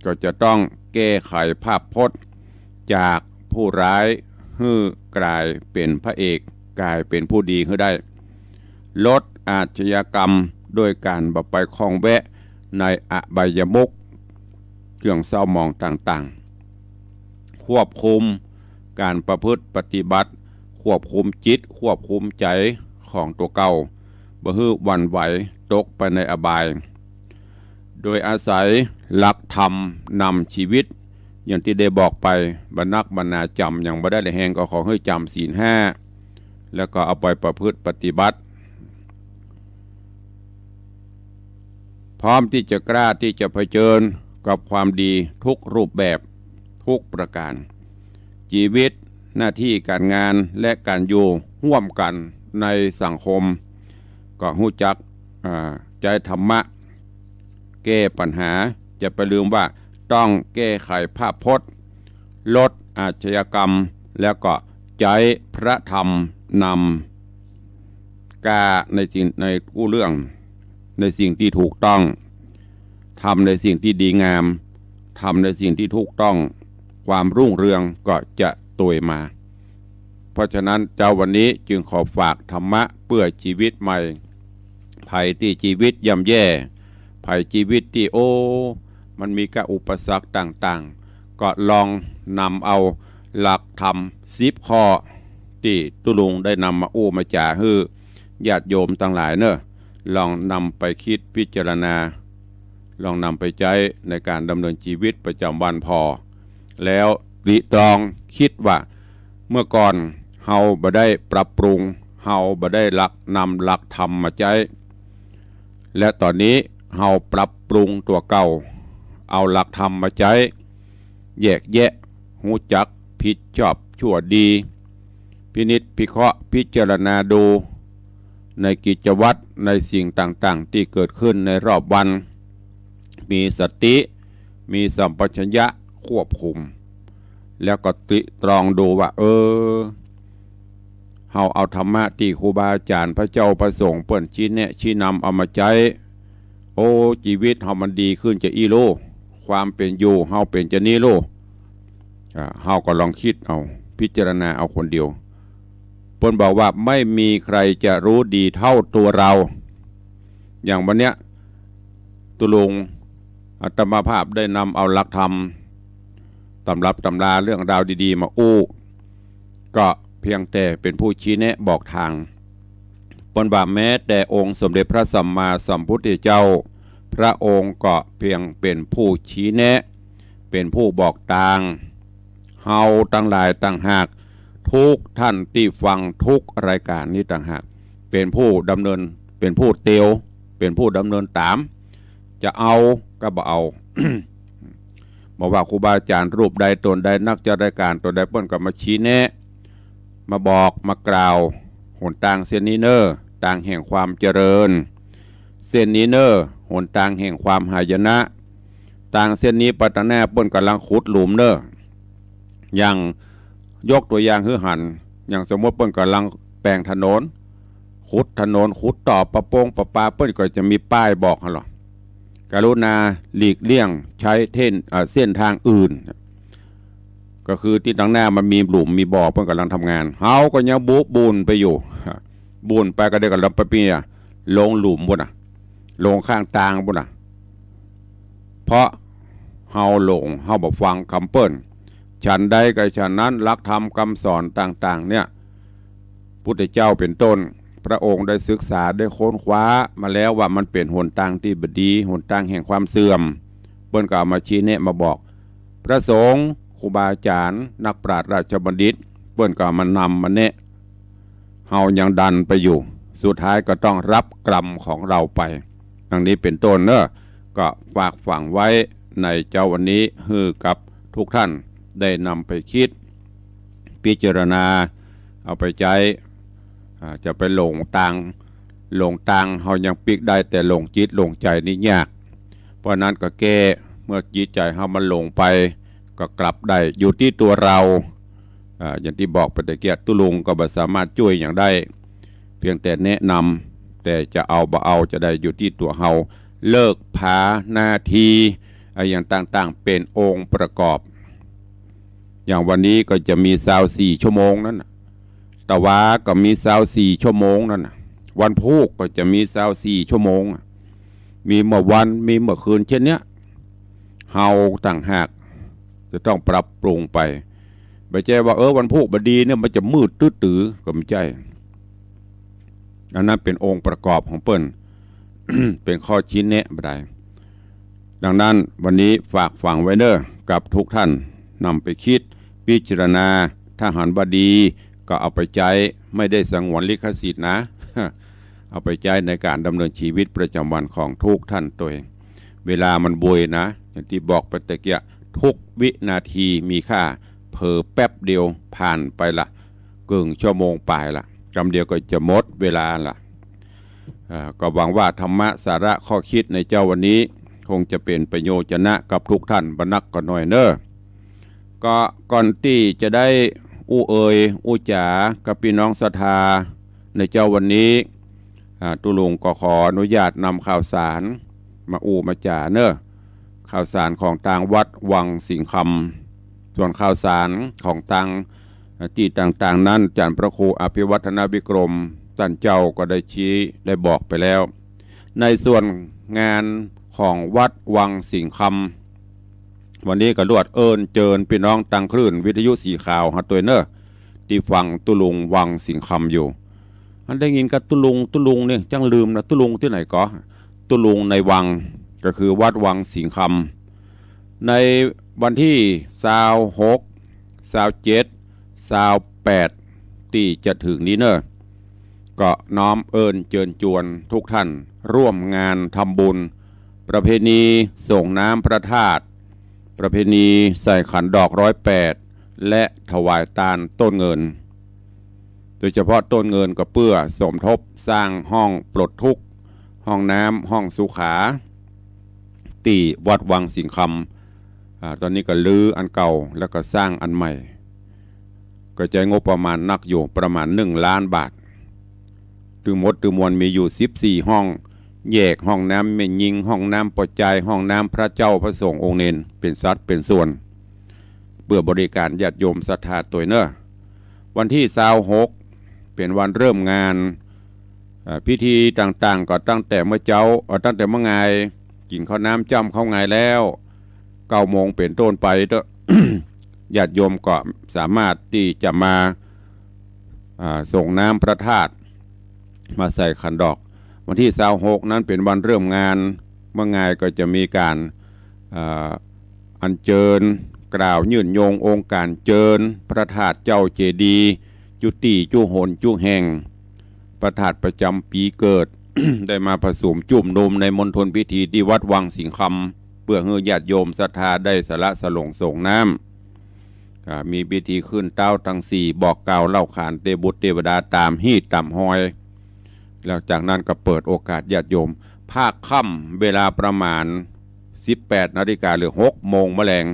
ก็จะต้องแก้ไขภาพพจน์จากผู้ร้ายให้กลายเป็นพระเอกกลายเป็นผู้ดีให้ได้ลดอาชญากรรมโดยการบ่ไปคล้องแวะในอบายมุขเครื่องเศร้าหมองต่างๆควบคุมการประพฤติปฏิบัติควบคุมจิตควบคุมใจของตัวเก่าบ่ให้หวั่นไหวตกไปในอบายโดยอาศัยหลักธรรมนำชีวิตอย่างที่ได้บอกไปบรรนักบรรณาจำอย่างบ่ได้แหงก็ขอให้จำศีล 5แล้วก็เอาไปประพฤติปฏิบัติพร้อมที่จะกล้าที่จะเผชิญกับความดีทุกรูปแบบทุกประการชีวิตหน้าที่การงานและการอยู่ร่วมกันในสังคมก็รู้จักใจธรรมะแก้ปัญหาจะไปลืมว่าต้องแก้ไขภาพพจน์ลดอาชญากรรมแล้วก็ใจพระธรรมนำกาในสิ่งในกู้เรื่องในสิ่งที่ถูกต้องทำในสิ่งที่ดีงามทำในสิ่งที่ถูกต้องความรุ่งเรืองก็จะตวยมาเพราะฉะนั้นเจ้าวันนี้จึงขอฝากธรรมะเพื่อชีวิตใหม่ภัยที่ชีวิตย่ำแย่ภัยชีวิตที่มันมีกับอุปสรรคต่างๆก็ลองนำเอาหลักธรรม10 ข้อที่ตุลุงได้นำมามาจ่าให้ญาติโยมทั้งหลายเนอะลองนำไปคิดพิจารณาลองนำไปใช้ในการดำเนินชีวิตประจำวันพอแล้ววิตรองคิดว่าเมื่อก่อนเฮาบ่ได้ปรับปรุงเฮาบ่ได้นำหลักธรรมมาใช้และตอนนี้เฮาปรับปรุงตัวเก่าเอาหลักธรรมมาใช้แยกแยะหูจักผิดชอบชั่วดีพินิจพิเคราะห์พิจารณาดูในกิจวัตรในสิ่งต่างๆที่เกิดขึ้นในรอบวันมีสติมีสัมปชัญญะควบคุมแล้วก็ติตรองดูว่าเฮาเอาธรรมะที่ครูบาอาจารย์พระเจ้าประสงค์เปิ้นชี้แนะชี้นำเอามาใช้ชีวิตเฮามันดีขึ้นจะอีโลความเป็นอยู่เฮาเป็นจะนี้โลเฮาก็ลองคิดเอาพิจารณาเอาคนเดียวเปิ้นบอกว่าไม่มีใครจะรู้ดีเท่าตัวเราอย่างวันเนี้ยตุลุงอาตมาภาพได้นำเอาหลักธรรมตำรับตำราเรื่องราวดีๆมาก็เพียงแต่เป็นผู้ชี้แนะบอกทางปนบ่าแม้แต่องค์สมเด็จพระสัมมาสัมพุทธเจ้าพระองค์ก็เพียงเป็นผู้ชี้แนะเป็นผู้บอกทางเฮาตั้งหลายต่างหากทุกท่านที่ฟังทุกรายการนี้ต่างหากเป็นผู้ดำเนินเป็นผู้เตียวเป็นผู้ดำเนินตามจะเอาก็บ่เอา บอกว่าครูบาอาจารย์รูปใดตนใดนักจะรายการตนใดเปิ้นก็มาชี้แนะมาบอกมากล่าวหนทางเส้นนี้เนอต่างแห่งความเจริญ เส้นนี้เนอหนทางแห่งความหายนะต่างเส้นนี้ปัตตาแน่เปิ้นกำลังขุดหลุมเนออย่างยกตัวอย่างคือหันอย่างสมมติเปิ้นกำลังแปลงถนนขุดถนนขุดต่อประปงประปาเปิ้นก็จะมีป้ายบอกหรอกรุณาหลีกเลี่ยงใช้เส้นทางอื่นก็คือที่ตั้งหน้ามันมีหลุมมีบ่อเพิ่นกำลังทำงานเฮาก็ยังบูนไปอยู่บูนไปก็ได้กับลำปะเปียลงหลุมบนลงข้างตางบนเพราะเฮาหลงเฮาบ่ฟังคำเปิ้นฉันใดก็ฉันนั้นหลักธรรมคำสอนต่างๆเนี่ยพุทธเจ้าเป็นต้นพระองค์ได้ศึกษาได้ค้นคว้ามาแล้วว่ามันเป็นหนทางที่บดีหนทางแห่งความเสื่อมเปิ้นก็เอามาชี้แนะมาบอกพระสงฆ์ครูบาอาจารย์นักปราชญ์ราชบัณฑิตเปิ้นก็มานำมาแนะเฮายังดันไปอยู่สุดท้ายก็ต้องรับกรรมของเราไปดังนี้เป็นต้นเนอะก็ฝากฝังไว้ในเจ้าวันนี้ฮือกับทุกท่านได้นำไปคิดพิจารณาเอาไปใจจะไปหลงตังเฮายังปิกได้แต่หลงจิตหลงใจนี่ยากเพราะนั้นก็แก้เมื่อจิตใจเฮามันหลงไปก็กลับได้อยู่ที่ตัวเราอย่างที่บอกไปตะเกียตุลุงก็บ่สามารถช่วยอย่างได้เพียงแต่แนะนำแต่จะเอาบ่เอาจะได้อยู่ที่ตัวเฮาเลิกผาหน้าที่อย่างต่างๆเป็นองค์ประกอบอย่างวันนี้ก็จะมี24 ชั่วโมงนั่นตะวาก็มี24 ชั่วโมงนั่นวันพุธก็จะมี24 ชั่วโมงมีเมื่อวันมีเมื่อคืนเช่นเนี้ยเฮาต่างหากจะต้องปรับปรุงไปไม่ใช่ว่าวันพุธบดีเนี่ยมันจะมืดตื้อๆก็ไม่ใช่อันนั้นเป็นองค์ประกอบของเปิ้น เป็นข้อชี้แนะบ่ได้ดังนั้นวันนี้ฝากฝังไว้เด้อกับทุกท่านนำไปคิดพิจารณาถ้าหันบดีก็เอาไปใจไม่ได้สงวนลิขสิทธิ์นะ เอาไปใจในการดำเนินชีวิตประจำวันของทุกท่านตัวเองเวลามันบุยนะอย่างที่บอกไปตะเกียทุกวินาทีมีค่าเผลอแป๊บเดียวผ่านไปละกึ่งชั่วโมงปลายละกำเดียวก็จะหมดเวลาละก็หวังว่าธรรมะสาระข้อคิดในเจ้าวันนี้คงจะเป็นประโยชน์นะกับทุกท่านบรรนักก็หน่อยเนอะก็ก่อนที่จะได้อู้จ๋ากับพี่น้องศรัทธาในเจ้าวันนี้ตุลุงก็ขออนุญาตนำข่าวสารมามาจ๋าเนอะข่าวสารของทางวัดวังสิงห์คำส่วนข่าวสารของทางที่ต่างๆนั้นจันพระครูอภิวัฒนวิกรมท่านเจ้าก็ได้ชี้ได้บอกไปแล้วในส่วนงานของวัดวังสิงห์คำวันนี้ก็รวดเจิญพี่น้องตังคลื่นวิทยุสีขาวฮัตตัวเนอร์ที่ฟังตุลุงวังสิงห์คำอยู่อันได้ยินกับตุลุงเนี่ยจังลืมนะตุลุงที่ไหนก็ตุลุงในวังก็คือวัดวังสิงห์คำในวันที่26 27 28ที่จะถึงนี้เนอะก็น้อมเจิญจวนทุกท่านร่วมงานทำบุญประเพณีส่งน้ำพระธาตุประเพณีใส่ขันดอก108และถวายทานต้นเงินโดยเฉพาะต้นเงินก็เพื่อสมทบสร้างห้องปลดทุกข์ห้องน้ำห้องสุขาตีวัดวังสิงห์คำตอนนี้ก็ลื้ออันเก่าแล้วก็สร้างอันใหม่ก็ใช้งบประมาณนักอยู่ประมาณ1 ล้านบาทถึงหมดถึงมวลมีอยู่14 ห้องแยกห้องน้ำเมยิงห้องน้ำปอจายห้องน้ำพระเจ้าพระสงฆ์องค์เนนเป็นสัดเป็นส่วนเพื่อบริการญาติโยมศรัทธาตัวเนอะวันที่26เป็นวันเริ่มงานพิธีต่างๆก็ตั้งแต่เมื่อไงกินข้าวน้ำจ้ำข้าวไงแล้ว9 โมงเป็นต้นไปเด้อ ญาติโยมก็สามารถที่จะมาส่งน้ำพระธาตุมาใส่ขันดอกวันที่26นั้นเป็นวันเริ่มงานเมื่อไงก็จะมีการอัญเชิญกล่าวยื่นโยงองค์การเจิญพระธาตุเจ้าเจดีย์จุติจุโหนจุแห่งพระธาตุประจำปีเกิด ได้มาผสมจุ่มนุมในมณฑลพิธีที่วัดวังสิงห์คำเพื่อให้ญาติโยมศรัทธาได้สละสลงส่งน้ำมีพิธีขึ้นเต้าทั้ง4บอกกล่าวเล่าขานเทบุตรเทวดาตามฮีตตามหอยหลังจากนั้นก็เปิดโอกาสญาติโยม ภาคค่ำเวลาประมาณ18 นาฬิกาหรือ6 โมงแมลง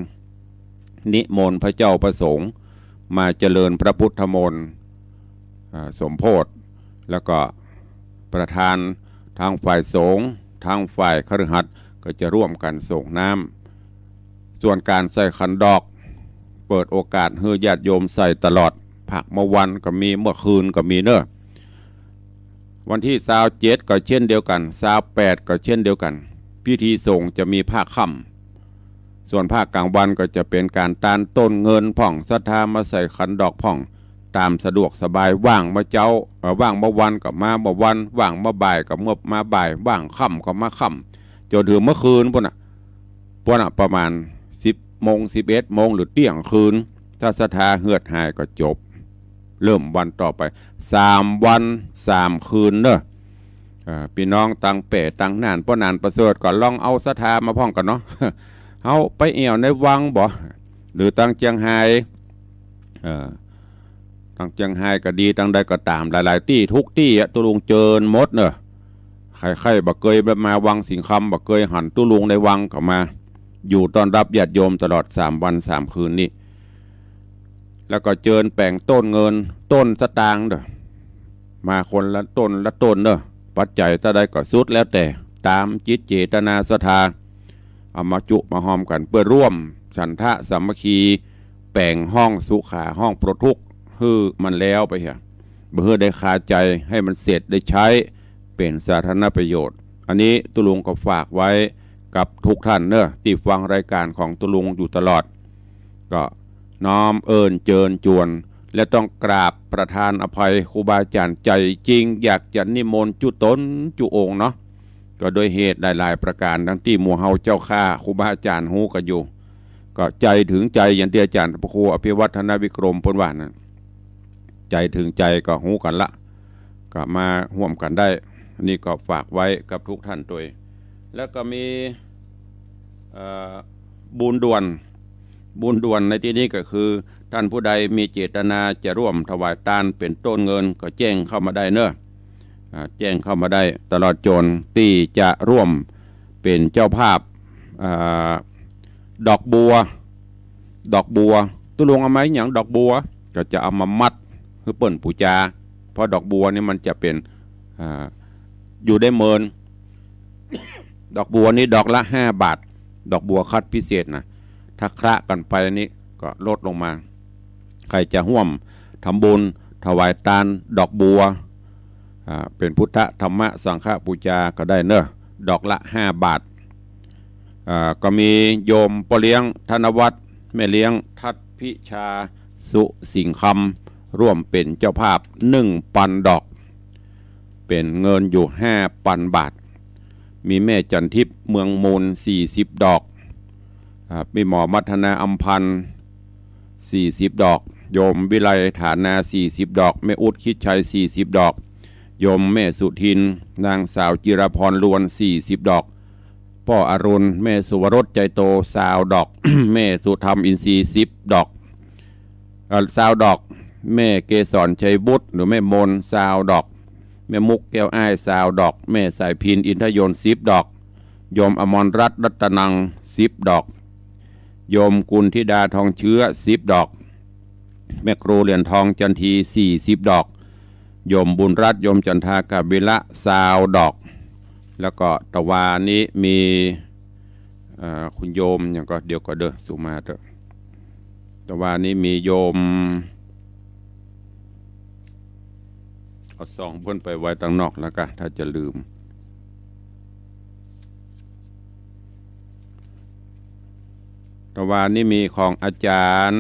นิมนต์พระเจ้าประสงค์มาเจริญพระพุทธมนต์สมโภชแล้วก็ประธานทางฝ่ายสงฆ์ทางฝ่ายคฤหัสถ์ก็จะร่วมกันส่งน้ำส่วนการใส่ขันดอกเปิดโอกาสให้ญาติโยมใส่ตลอดผักเมื่อวันก็มีเมื่อคืนก็มีเนอะวันที่27ก็เช่นเดียวกัน28ก็เช่นเดียวกันพิธีส่งจะมีภาคค่ำส่วนภาคกลางวันก็จะเป็นการตานต้นเงินผ่องศรัทธามาใส่ขันดอกผ่องตามสะดวกสบายว่างมาเจ้าว่างเมื่อวันก็มาเมื่อวันว่างเมื่อบ่ายก็เมื่อมาบ่ายว่างค่ำก็มาค่ำจนถึงเมื่อคืนพวกน่ะประมาณ10 โมง11 โมงหรือเที่ยงคืนถ้าศรัทธาเหือดหายก็จบเริ่มวันต่อไป3 วัน 3 คืนเนอะพี่น้องตังเป๋ตังนานป้อนานประเสริฐก็ลองเอาศรัทธามาพ่องกันเนาะ เอาไปเอี่ยวในวังบ่หรือตังเจียงไฮ้ตังเจียงไฮ้ก็ดีตังใดก็ตามหลายๆที่ทุกที่ตุลุงเจิญมดเนอะใครๆบ่เคยมาวังสิงคำบ่เคยหันตุลุงในวังเข้ามาอยู่ต้อนรับญาติโยมตลอด3 วัน 3 คืนนี้แล้วก็เจิญแป่งต้นเงินต้นสตางค์เด้อมาคนละต้นละต้นเด้อปัจจัยถ้าใดก็สุดแล้วแต่ตามจิตเจตนาศรัทธาเอามาจุมาหอมกันเพื่อร่วมฉันทะสามัคคีแป่งห้องสุขาห้องปลดทุกข์ฮือมันแล้วไปเหรอเพื่อได้คาใจให้มันเสร็จได้ใช้เป็นสาธารณประโยชน์อันนี้ตุลุงก็ฝากไว้กับทุกท่านเนอะที่ฟังรายการของตุลุงอยู่ตลอดก็น้อมเอิญเจิญจวนและต้องกราบประทานอภัยครูบาอาจารย์ใจจริงอยากจะนิมนต์จุตนจุองค์เนาะก็โดยเหตุหลายๆประการทั้งที่หมู่เฮาเจ้าข้าครูบาอาจารย์ฮู้กันอยู่ก็ใจถึงใจอย่างที่อาจารย์พระครูอภิวัฒนวิกรมพูดว่านั่นใจถึงใจก็ฮู้กันละก็มาร่วมกันได้นี่ก็ฝากไว้กับทุกท่านตัวแล้วก็มีบุญด่วนในที่นี้ก็คือท่านผู้ใดมีเจตนาจะร่วมถวายทานเป็นต้นเงินก็แจ้งเข้ามาได้เนอะแจ้งเข้ามาได้ตลอดจนที่จะร่วมเป็นเจ้าภาพดอกบัวตุลุงเอาไหมอย่างดอกบัวก็จะเอามามัดเพื่อเปิ่นปูจาเพราะดอกบัวนี่มันจะเป็นอยู่ได้เมิน ดอกบัวนี้ดอกละ5 บาทดอกบัวคัดพิเศษนะถ้าคระกันไปนี้ก็ลดลงมาใครจะร่วมทำบุญถวายทานดอกบัวเป็นพุทธธรรมสังฆปูชาก็ได้เนอะดอกละ5 บาทก็มีโยมปเลี้ยงธนวัฒน์แม่เลี้ยงทัดพิชาสุสิงคำร่วมเป็นเจ้าภาพ1,000 ดอกเป็นเงินอยู่5,000 บาทมีแม่จันทิพย์เมืองมูล40 ดอกมีหมอมัทนาอัมพันธ์40 ดอกโยมวิไลฐานา40 ดอกแม่อุดคิดชัย40 ดอกโยมแม่สุทินนางสาวจิรพรลวน40 ดอกพ่ออรุณแม่สุวรสใจโต20 ดอก แม่สุธรรมอินทรีย์10 ดอก20 ดอกแม่เกศรชัยบุตรหรือแม่มน20 ดอกแม่มุกแก้วอ้าย20 ดอกแม่สายพินอินทยนต์10 ดอกโยมอมรรัตน์รัตนัง10 ดอกโยมกุลธิดาทองเชื้อ10 ดอกแม่ครูเหรียญทองจันที40 ดอกโยมบุญรัตน์โยมจันทากาบิละ20 ดอกแล้วก็ตะวานี้มีคุณโยมอย่างก็เดี๋ยวก็เด้อสุมาเด้อตะวานี้มีโยมเอาซองเพิ่นไปไว้ตั้งนอกแล้วกันถ้าจะลืมตะวานี้มีของอาจาร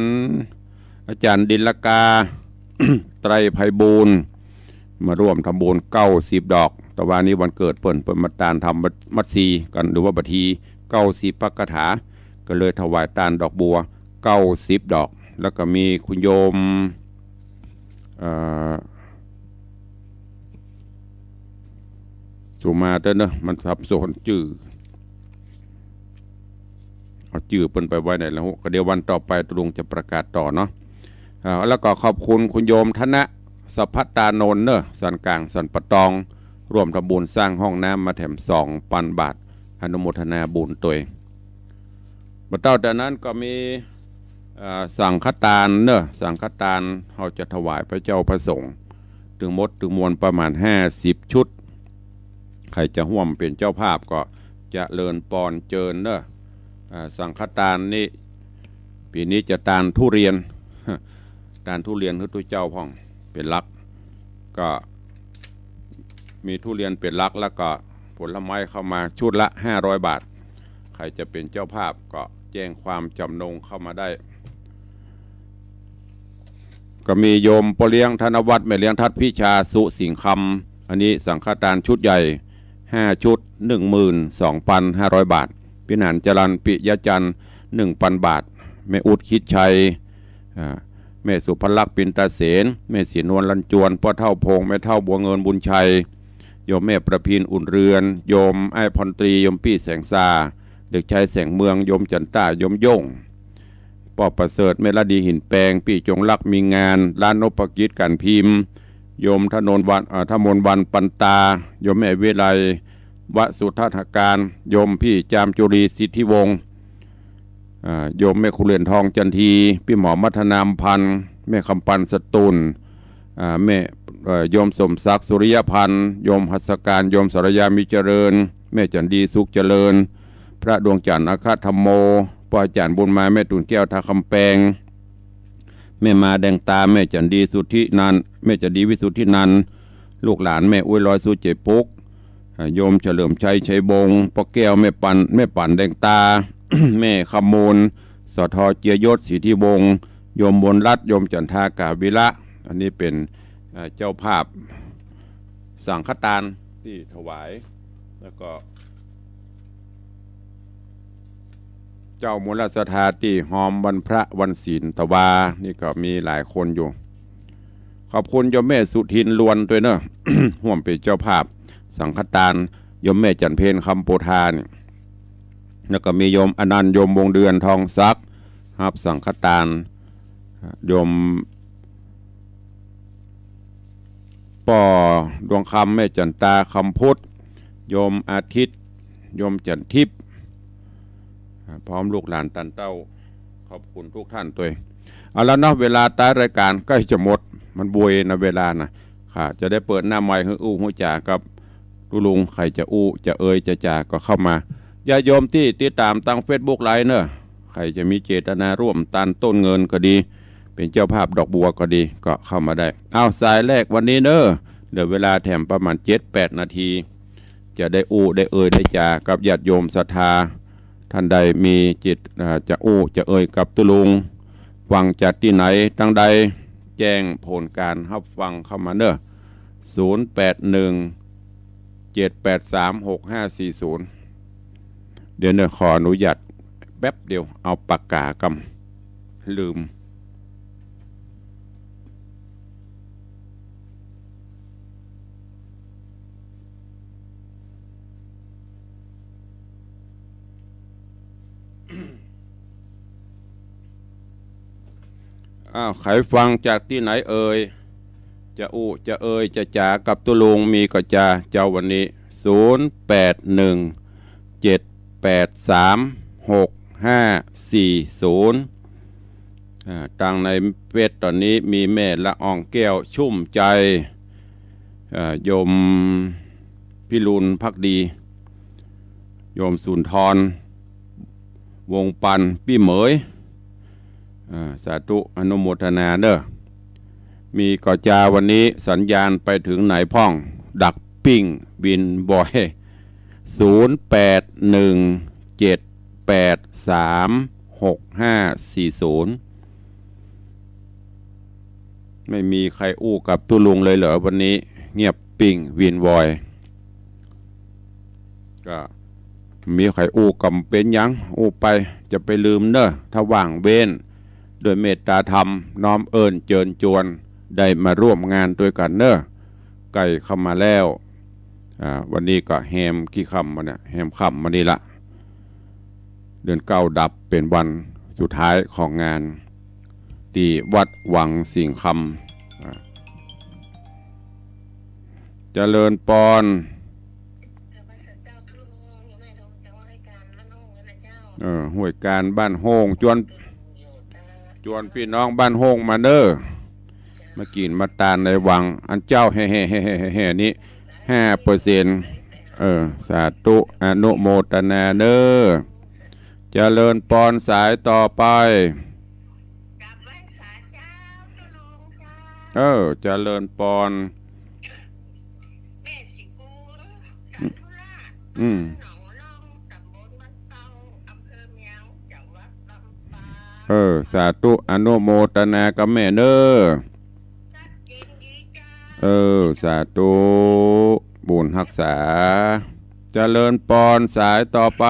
ย์ดิลกา ไตรไพบูลย์มาร่วมทำบุญ90 ดอกตะวานี้วันเกิดเปิ่นมาตานทำมัดซีกันหรือว่าบัที90 ปักกถาก็เลยถวายทานดอกบัว90 ดอกแล้วก็มีคุณโยมสุมาเด้อเนอะมันสับสนชื่อเอาชื่อเปิ่นไปไว้ไหนแล้วก็เดี๋ยววันต่อไปตุลุงจะประกาศต่อเนาะแล้วก็ขอบคุณคุณโยมธนะสัพพตานนท์เนอะสันกลางสันปะตอง ร่วมทำบุญสร้างห้องน้ำมาแถม2,000 บาทอนุโมทนาบุญตัวเองบัดเต้าแต่นั้นก็มีสังฆทานเนอะสังฆทานเขาจะถวายพระเจ้าพระสงฆ์ถึงมดถึงมวลประมาณ50 ชุดใครจะห่วมเป็นเจ้าภาพก็จะเลินปอนเจิญเนอะสังฆทานนี่ปีนี้จะทานทุเรียนทานทุเรียนคือตัวเจ้าพ่องเป็นลักก็มีทุเรียนเป็นลักแล้วก็ผลไม้เข้ามาชุดละ500 บาทใครจะเป็นเจ้าภาพก็แจ้งความจำนงเข้ามาได้ก็มีโยมปเลี้ยงธนวัฒน์แม่เลี้ยงทัดพิชาสุสิงคำอันนี้สังฆทานชุดใหญ่5 ชุด 12,500 บาทพิหารจรัญปิยจันทร์ 1,000 บาทแม่อุดคิดชัยแม่สุภลักษณ์ปินตาเสนแม่ศรีนวลลันจวนพ่อเท่าพงแม่เท่าบัวเงินบุญชัยโยมแม่ประพินอุ่นเรือนโยมไอ้พรตรีโยมปี้แสงซาเด็กชายแสงเมืองโยมจันต้าโยมย่งปอประเสริฐเมลดีหินแปลงปี่จงลักมีงานร้านนพกิจการพิมพ์โยมธนนวันธมนวันปันตาโยมแม่เวไลวสุทัศการโยมพี่จามจุรีสิทธิวงศ์โยมแม่คุเรียนทองจันทีพี่หมอมัฒนามพันธ์แม่คำปันสตุลแม่โยมสมศักดิ์สุริยพันธ์โยมหัสการโยมสรยามิเจริญแม่จันดีสุขเจริญพระดวงจันทร์อาคาธรรมโมพ่ออาจารย์บุญมาแม่ตุนแก้วทาคำแปงแม่มาแดงตาแม่จันดีสุทธินันแม่จันดีวิสุทธินันลูกหลานแม่อุ้ยลอยสุเจปุกโยมเฉลิมชัยชัยบงพ่อแก้วแม่ปั่นแดงตา แม่ขมูลสทเจียยศศรีธิวงศ์โยมบนรัตโยมจันทากาวิระอันนี้เป็นเจ้าภาพสังฆทานที่ถวายแล้วก็เจ้ามูลสถาที่หอมวันพระวันศีลตะวานี่ก็มีหลายคนอยู่ขอบคุณโยมแม่สุทินลวนด้วยเนอะ ห่วมเป็นเจ้าภาพสังฆทานโยมแม่จันเพนคำโปธานี่แล้วก็มีโยมอนันต์โยมวงเดือนทองซักรับสังฆทานโยมป่อดวงคำแม่จันตาคำพุทธโยมอาทิตย์โยมจันทิพย์พร้อมลูกหลานตันเต้าขอบคุณทุกท่านตัวเอาแล้วเนาะเวลาท้ายรายการใกล้จะหมดมันบวยนะเวลานะค่ะจะได้เปิดหน้าใหม่ให้อู้หูจ่ากับลุงใครจะอู้จะเอ่ยจะจ่าก็เข้ามาญาติโยมที่ติดตามตั้ง Facebook ไลน์เนอะใครจะมีเจตนาร่วมตันต้นเงินก็ดีเป็นเจ้าภาพดอกบัวก็ดีก็เข้ามาได้เอาสายแรกวันนี้เนอะเดี๋ยวเวลาแถมประมาณ 7-8 นาทีจะได้อู้ได้เอ่ยได้จ่ากับญาติโยมศรัทธาท่านใดมีจิตจะอู้จะเอ่ยกับตุลุงฟังจากที่ไหนตั้งใดแจ้งผลการรับฟังเข้ามาเนอะ0817836540เดี๋ยวเนี่ยขออนุญาตแป๊บเดียวเอาปากกากำลืมใครฟังจากที่ไหนเอ่ยจะอู้จะเอ่ยจะจ่ากับตุลุงมีก็จะเจ้าวันนี้0817836540ทางในเฟซตอนนี้มีแม่ละอองแก้วชุ่มใจโยมพิรุณภักดีโยมสุนทรวงปันพี่เหมยสาธุอนุโมทนาเด้อมีก่อจาวันนี้สัญญาณไปถึงไหนพ่องดักปิ้งบินบอย0817836540ไม่มีใครอู้กับตุลุงเลยเหรอวันนี้เงียบปิ้งวินวอยก็มีใครอู้กำเป็นยังอู้ไปจะไปลืมเนอะถ้าว่างเว้นโดยเมตตาธรรมน้อมเอิญเจิญจวนได้มาร่วมงานด้วยกันเนอะไก่เข้ามาแล้ววันนี้ก็แฮมกี่คำมาเนี่ยแฮมคำมานี่ละเดือน9ดับเป็นวันสุดท้ายของงานที่วัดวังสิงคำ เจริญปอน ห่วยการบ้านโฮงจวนพี่น้องบ้านโฮงมาเด้อมากินมาตานในวังอันเจ้าแห่นี้5%สาธุอนุโมทนาเด้อเจริญปอนสายต่อไปเจริญปอนสาธุอนุโมทนากับแม่เด้อสาธุบุญรักษาเจริญปอนสายต่อไป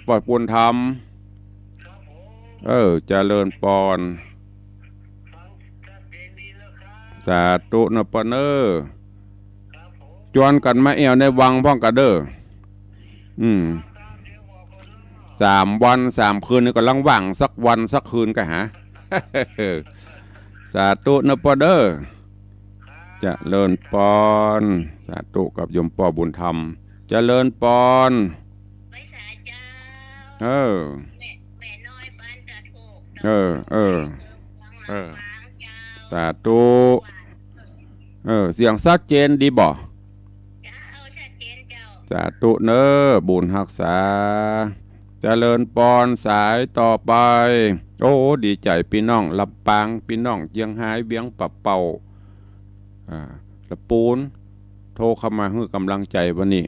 ปล่อยปุณธรรมเจริญปอนสาธุนปเนอจวนกันมาเอวในวังพ้องกันเด้อ3 วัน 3 คืนนี่ก็ลังว่างสักวันสักคืนกันหา สาธุนปเด้อเจริญปอนสาธุกับยมปอบุญธรรมเจริญปอนสาธุเสียงชัดเจนดีบ่สาธุเนอบุญรักษาเจริญปอนสายต่อไปโอ้ดีใจพี่น้องลำปางพี่น้องเจียงไฮ้เวียงปะเป่าละปูนโทรเข้ามาให้กำลังใจวันนี้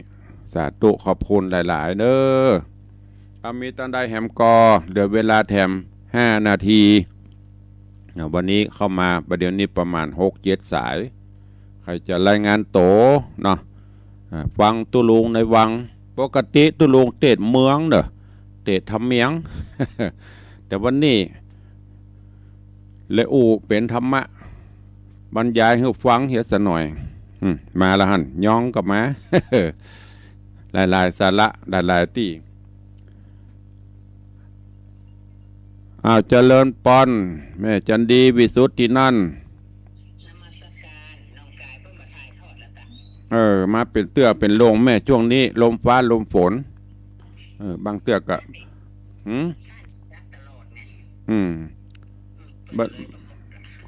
สาธุขอบคุณหลายๆเด้อมีตันได้แหมกอเดี๋ยวเวลาแถม5 นาทีวันนี้เข้ามาประเดี๋ยวนี้ประมาณ 6-7 สายใครจะรายงานโตเนาะฟังตุลุงในวังปกติตุลุงเตะเมืองเด้อเตะทำเมียง แต่วันนี้เลยเป็นธรรมะบรรยายให้ฟังเฮ็ดซะหน่อยมาละหันย่องกับมา หลายๆสาระหลายๆที่เจริญปอนแม่จันดีวิสุทธินั่นมาเป็นเตื้อเป็นโลงแม่ช่วงนี้ลมฟ้าลมฝนบางเตื้อกะ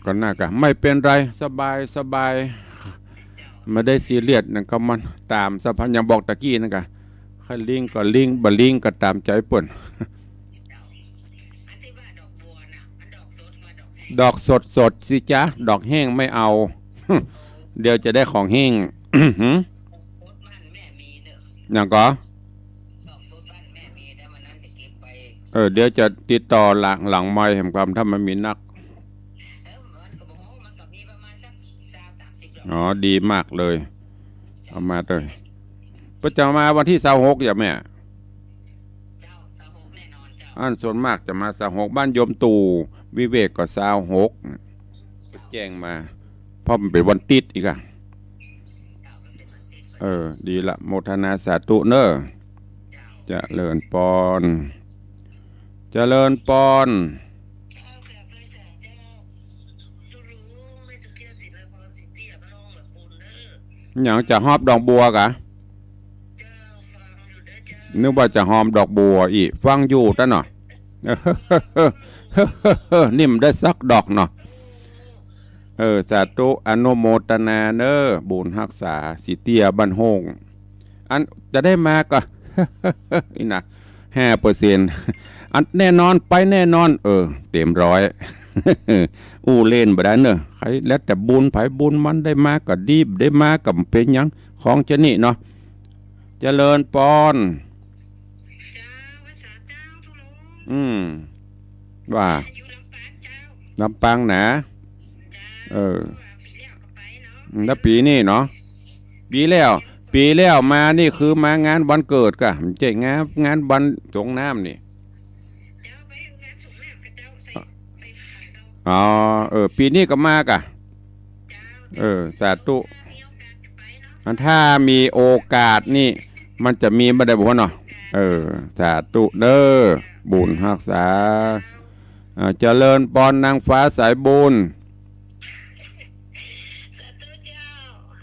ก็น่ากะไม่เป็นไรสบายไม่ได้ซีเรียสนั่นก็มันตามสะพันยังบอกตะกี้นั่นกะให้ลิงก็ลิงบะลิงก็ตามใจเปิ่นดอกสดสิจ๊ะดอกแห้งไม่เอา เดี๋ยวจะได้ของแห้ง อย่างก็เดี๋ยวจะติดต่อหลังไมค์แห่งความถ้ามันมีนักดีมากเลยเอามาเลยประจะมาวันที่26อย่าแม่อันส่วนมากจะมา26บ้านโยมตู่วิเวกก็26แจ้งมาเพราะมันเป็นวันติดอีกอ่ะดีละโมทนาสาธุเนอเจริญปอนเจริญปอนอย่างจะหอบดอกบัวกะนึกว่าจะหอมดอกบัวอีฟังอยู่ตั้งหน่อย นิ่มได้สักดอกเนาะสาธุอนุโมทนาเนอบุญรักษาสิเตียบันโฮงอันจะได้มาก็ นี่นะ5%อันแน่นอนไปแน่นอนเต็มร้อย เล่นบ่ได้เนอะใครแล้วแต่บุญไผบุญมันได้มาก็ดีได้มากับเป็นหยังของจะนี่เนาะเจริญปอนว่าลำปางหนาแล้วปีนี้เนาะปีแล้วมานี่คือมางานวันเกิดกะไม่ใช่งานวันสงน้ำนี่ปีนี้ก็มากะสาธุถ้ามีโอกาสนี่มันจะมีบ่ได้บ่เนาะสาธุเด้อบุญรักษาเจริญปอนนางฟ้าสายบุญ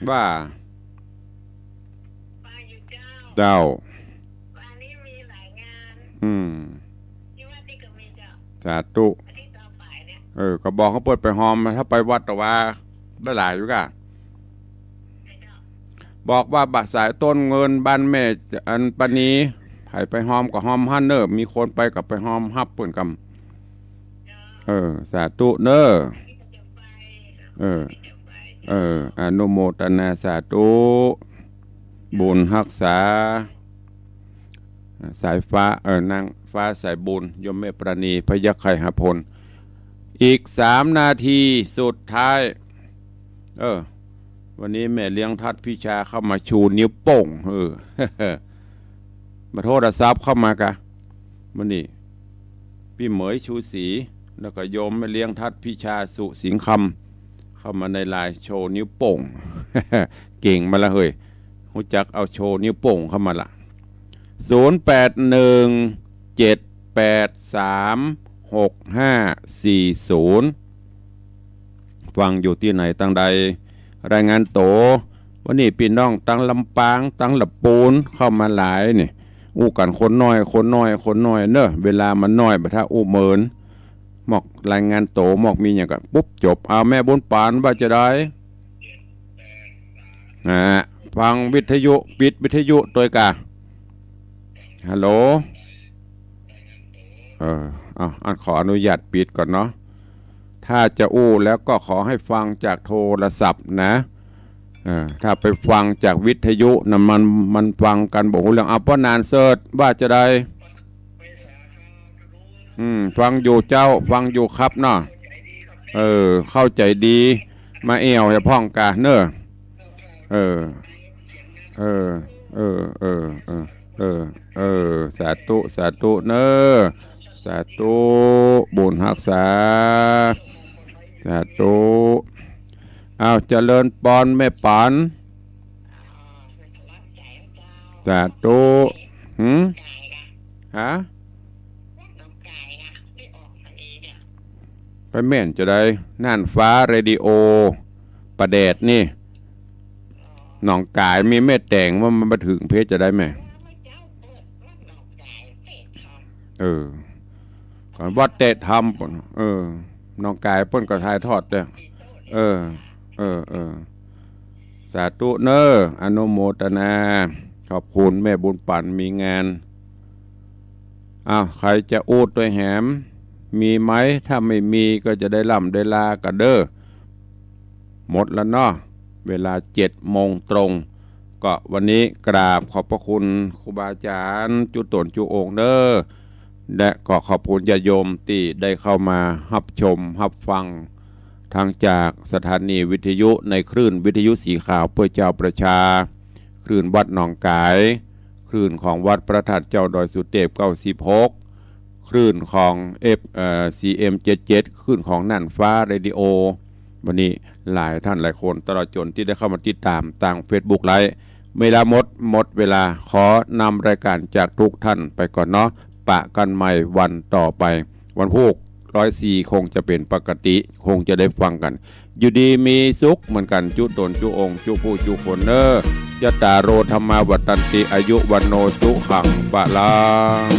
ว่าฟังอยู่เจ้า เจ้า วันนี้มีหลายงาน ที่ว่าที่ก็มีเจ้า สาธุ อาทิตย์ต่อไปเนี่ย ก็บอกเขาเปิดไปหอมถ้าไปวัดตะวาได้หลายอยู่กะ ไอ้เจ้า บอกว่าบัตรสายต้นเงินบ้านแม่อันปานีไปหอมกับหอมฮันเนอร์มีคนไปกับไปหอมฮับเปิ่นกำสาธุเนอ ที่จะไป เออ ที่จะไป อนุโมทนาสาธุบุญรักษาสายฟ้านางฟ้าสายบุญยมเมปราณีพยัคฆ์ไข่หพลอีก3 นาทีสุดท้ายวันนี้แม่เลี้ยงทัดพิชาเข้ามาชูนิ้วโป้งมาโทรศัพท์เข้ามากะมันนี่พี่เหมยชูศรีแล้วก็โยมแม่เลี้ยงทัดพิชาสุสิงคำเข้ามาในไลน์โชว์นิ้วโป้ง เก่งมาละเฮ้ยรู้จักเอาโชว์นิ้วโป้งเข้ามาละ0817836540ฟังอยู่ที่ไหนตั้งใดรายงานโตวันนี้พี่น้องตั้งลำปางตั้งลำปูนเข้ามาหลายนี่อู้กันคนน้อยเนอะเวลามันน้อยบัดถ้าอู้เมินหมอกรายงานโตหมอกมีอย่างกันปุ๊บจบเอาแม่บุญปานว่าจะได้ฟังวิทยุปิดวิทยุตัวกะฮัลโหลอันขออนุญาตปิดก่อนเนาะถ้าจะอู้แล้วก็ขอให้ฟังจากโทรศัพท์นะถ้าไปฟังจากวิทยุนะมันฟังกันบอกเรื่องเอาป้อนานเสิร์ชว่าจะได้ฟังอยู่เจ้าฟังอยู่ครับเนาะเข้าใจดีมาเอวจะพ่องกะเนอะสาธุเนอะสาธุบุญรักษาสาธุเอาเจริญปอนแม่ปานสาธุฮะไปแม่นจะได้น่านฟ้าเรดิโอประเดดนี่หนองกายมีแม่แต่งว่ามันมาถึงเพชรจะได้ไหมก่อนวัดเตะทำน้องกายเปิ้นก็ถ่ายทอดเด้อสาธุเนออนุโมทนาขอบคุณแม่บุญปั่นมีงานใครจะอูดด้วยแหมมีไหมถ้าไม่มีก็จะได้ล่ำได้ลากันเด้อหมดแล้วเนาะเวลา7 โมงตรงก็วันนี้กราบขอบพระคุณครูบาอาจารย์จุตนจุองค์เด้อและก็ขอบคุณญาติโยมที่ได้เข้ามารับชมรับฟังทางจากสถานีวิทยุในคลื่นวิทยุสีขาวเพื่อเจ้าประชาคลื่นวัดหนองกายคลื่นของวัดพระธาตุเจ้าดอยสุเทพ96คลื่นของCM77คลื่นของน่านฟ้าเรดิโอวันนี้หลายท่านหลายคนตลอดจนที่ได้เข้ามาติดตามทาง Facebook ไลฟ์เวลาหมดเวลาขอนำรายการจากทุกท่านไปก่อนเนาะปะกันใหม่วันต่อไปวันพุธ104คงจะเป็นปกติคงจะได้ฟังกันอยู่ดีมีสุขเหมือนกันจุตนจุองค์จุผู้จุคนเนอยะตาโรธรรมาวัตันติอายุวันโนสุขังปะลัง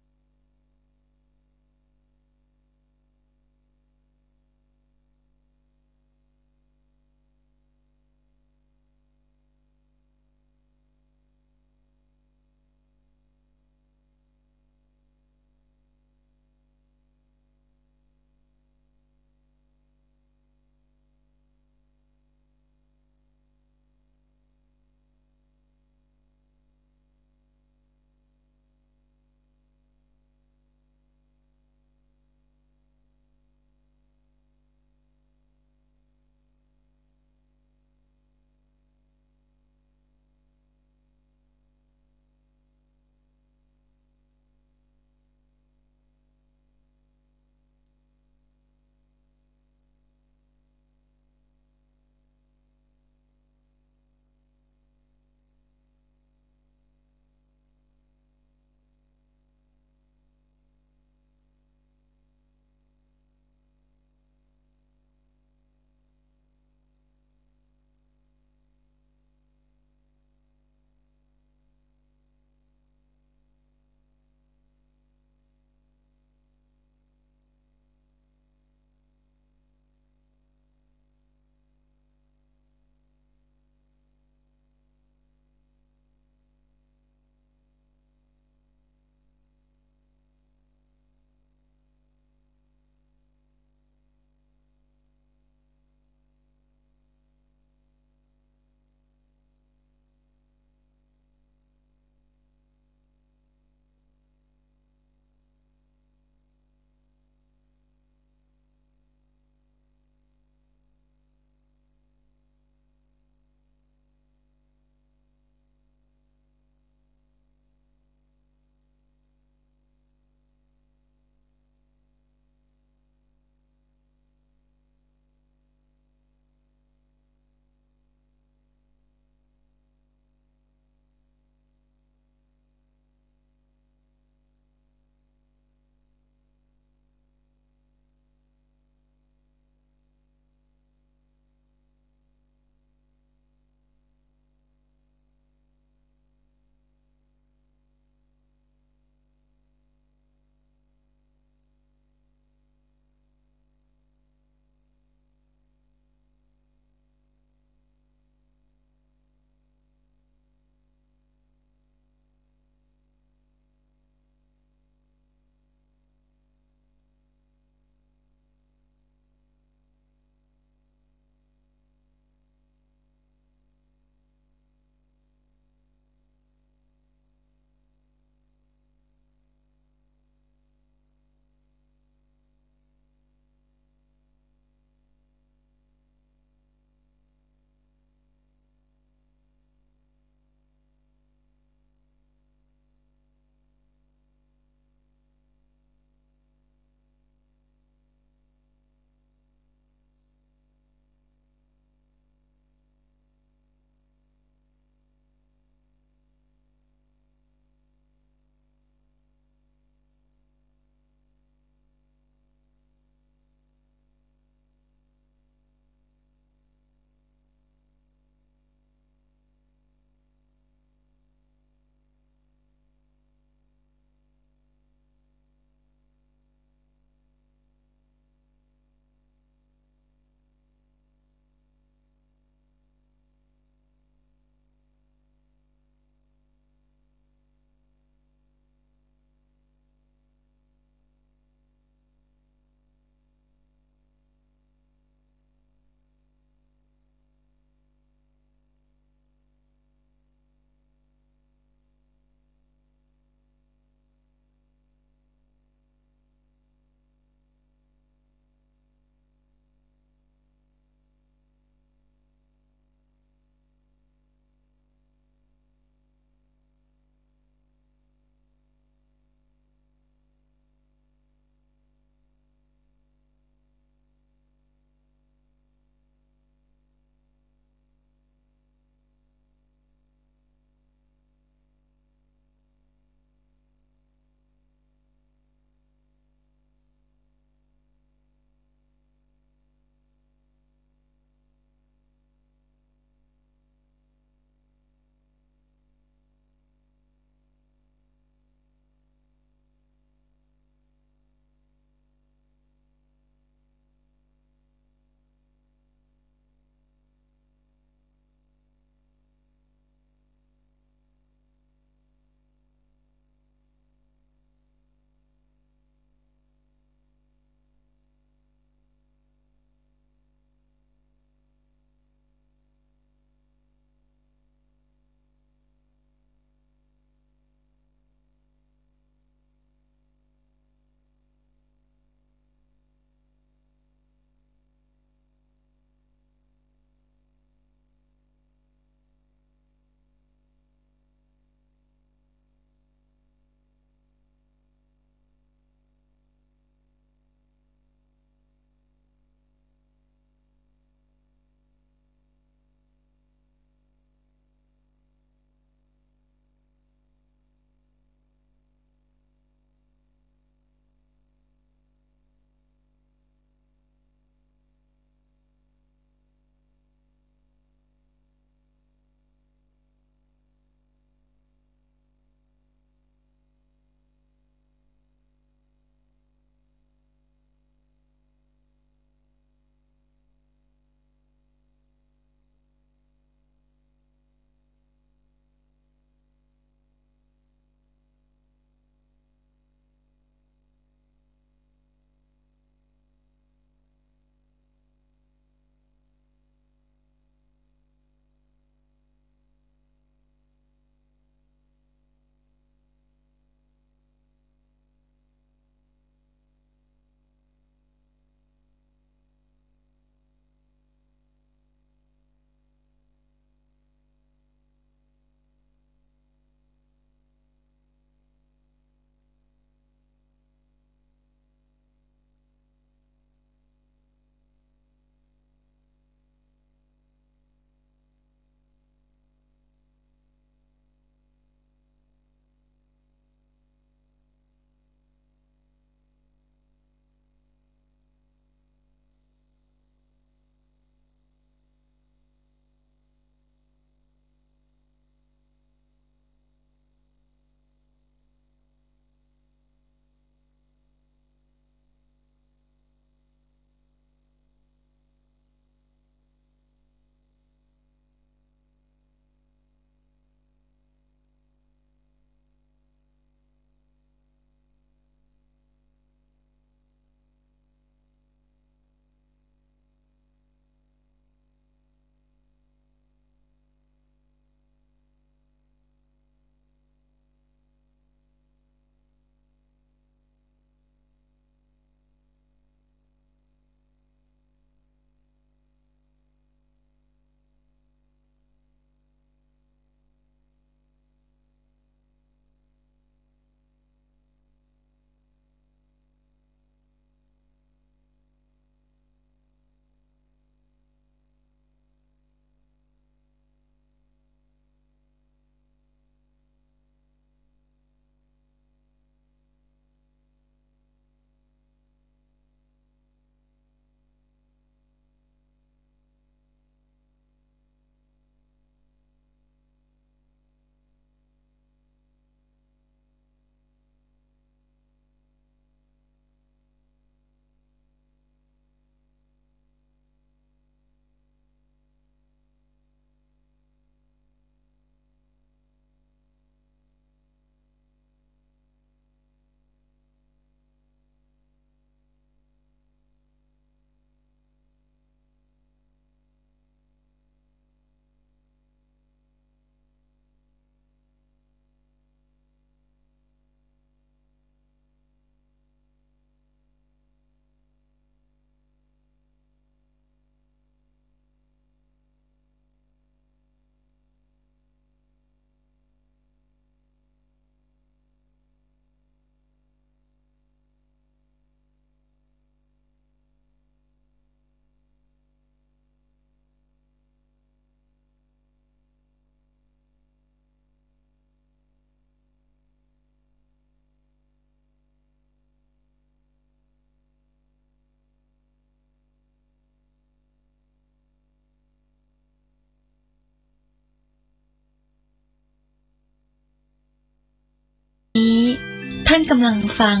ท่านกำลังฟัง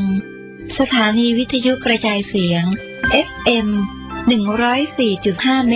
สถานีวิทยุกระจายเสียง FM 104.5 เม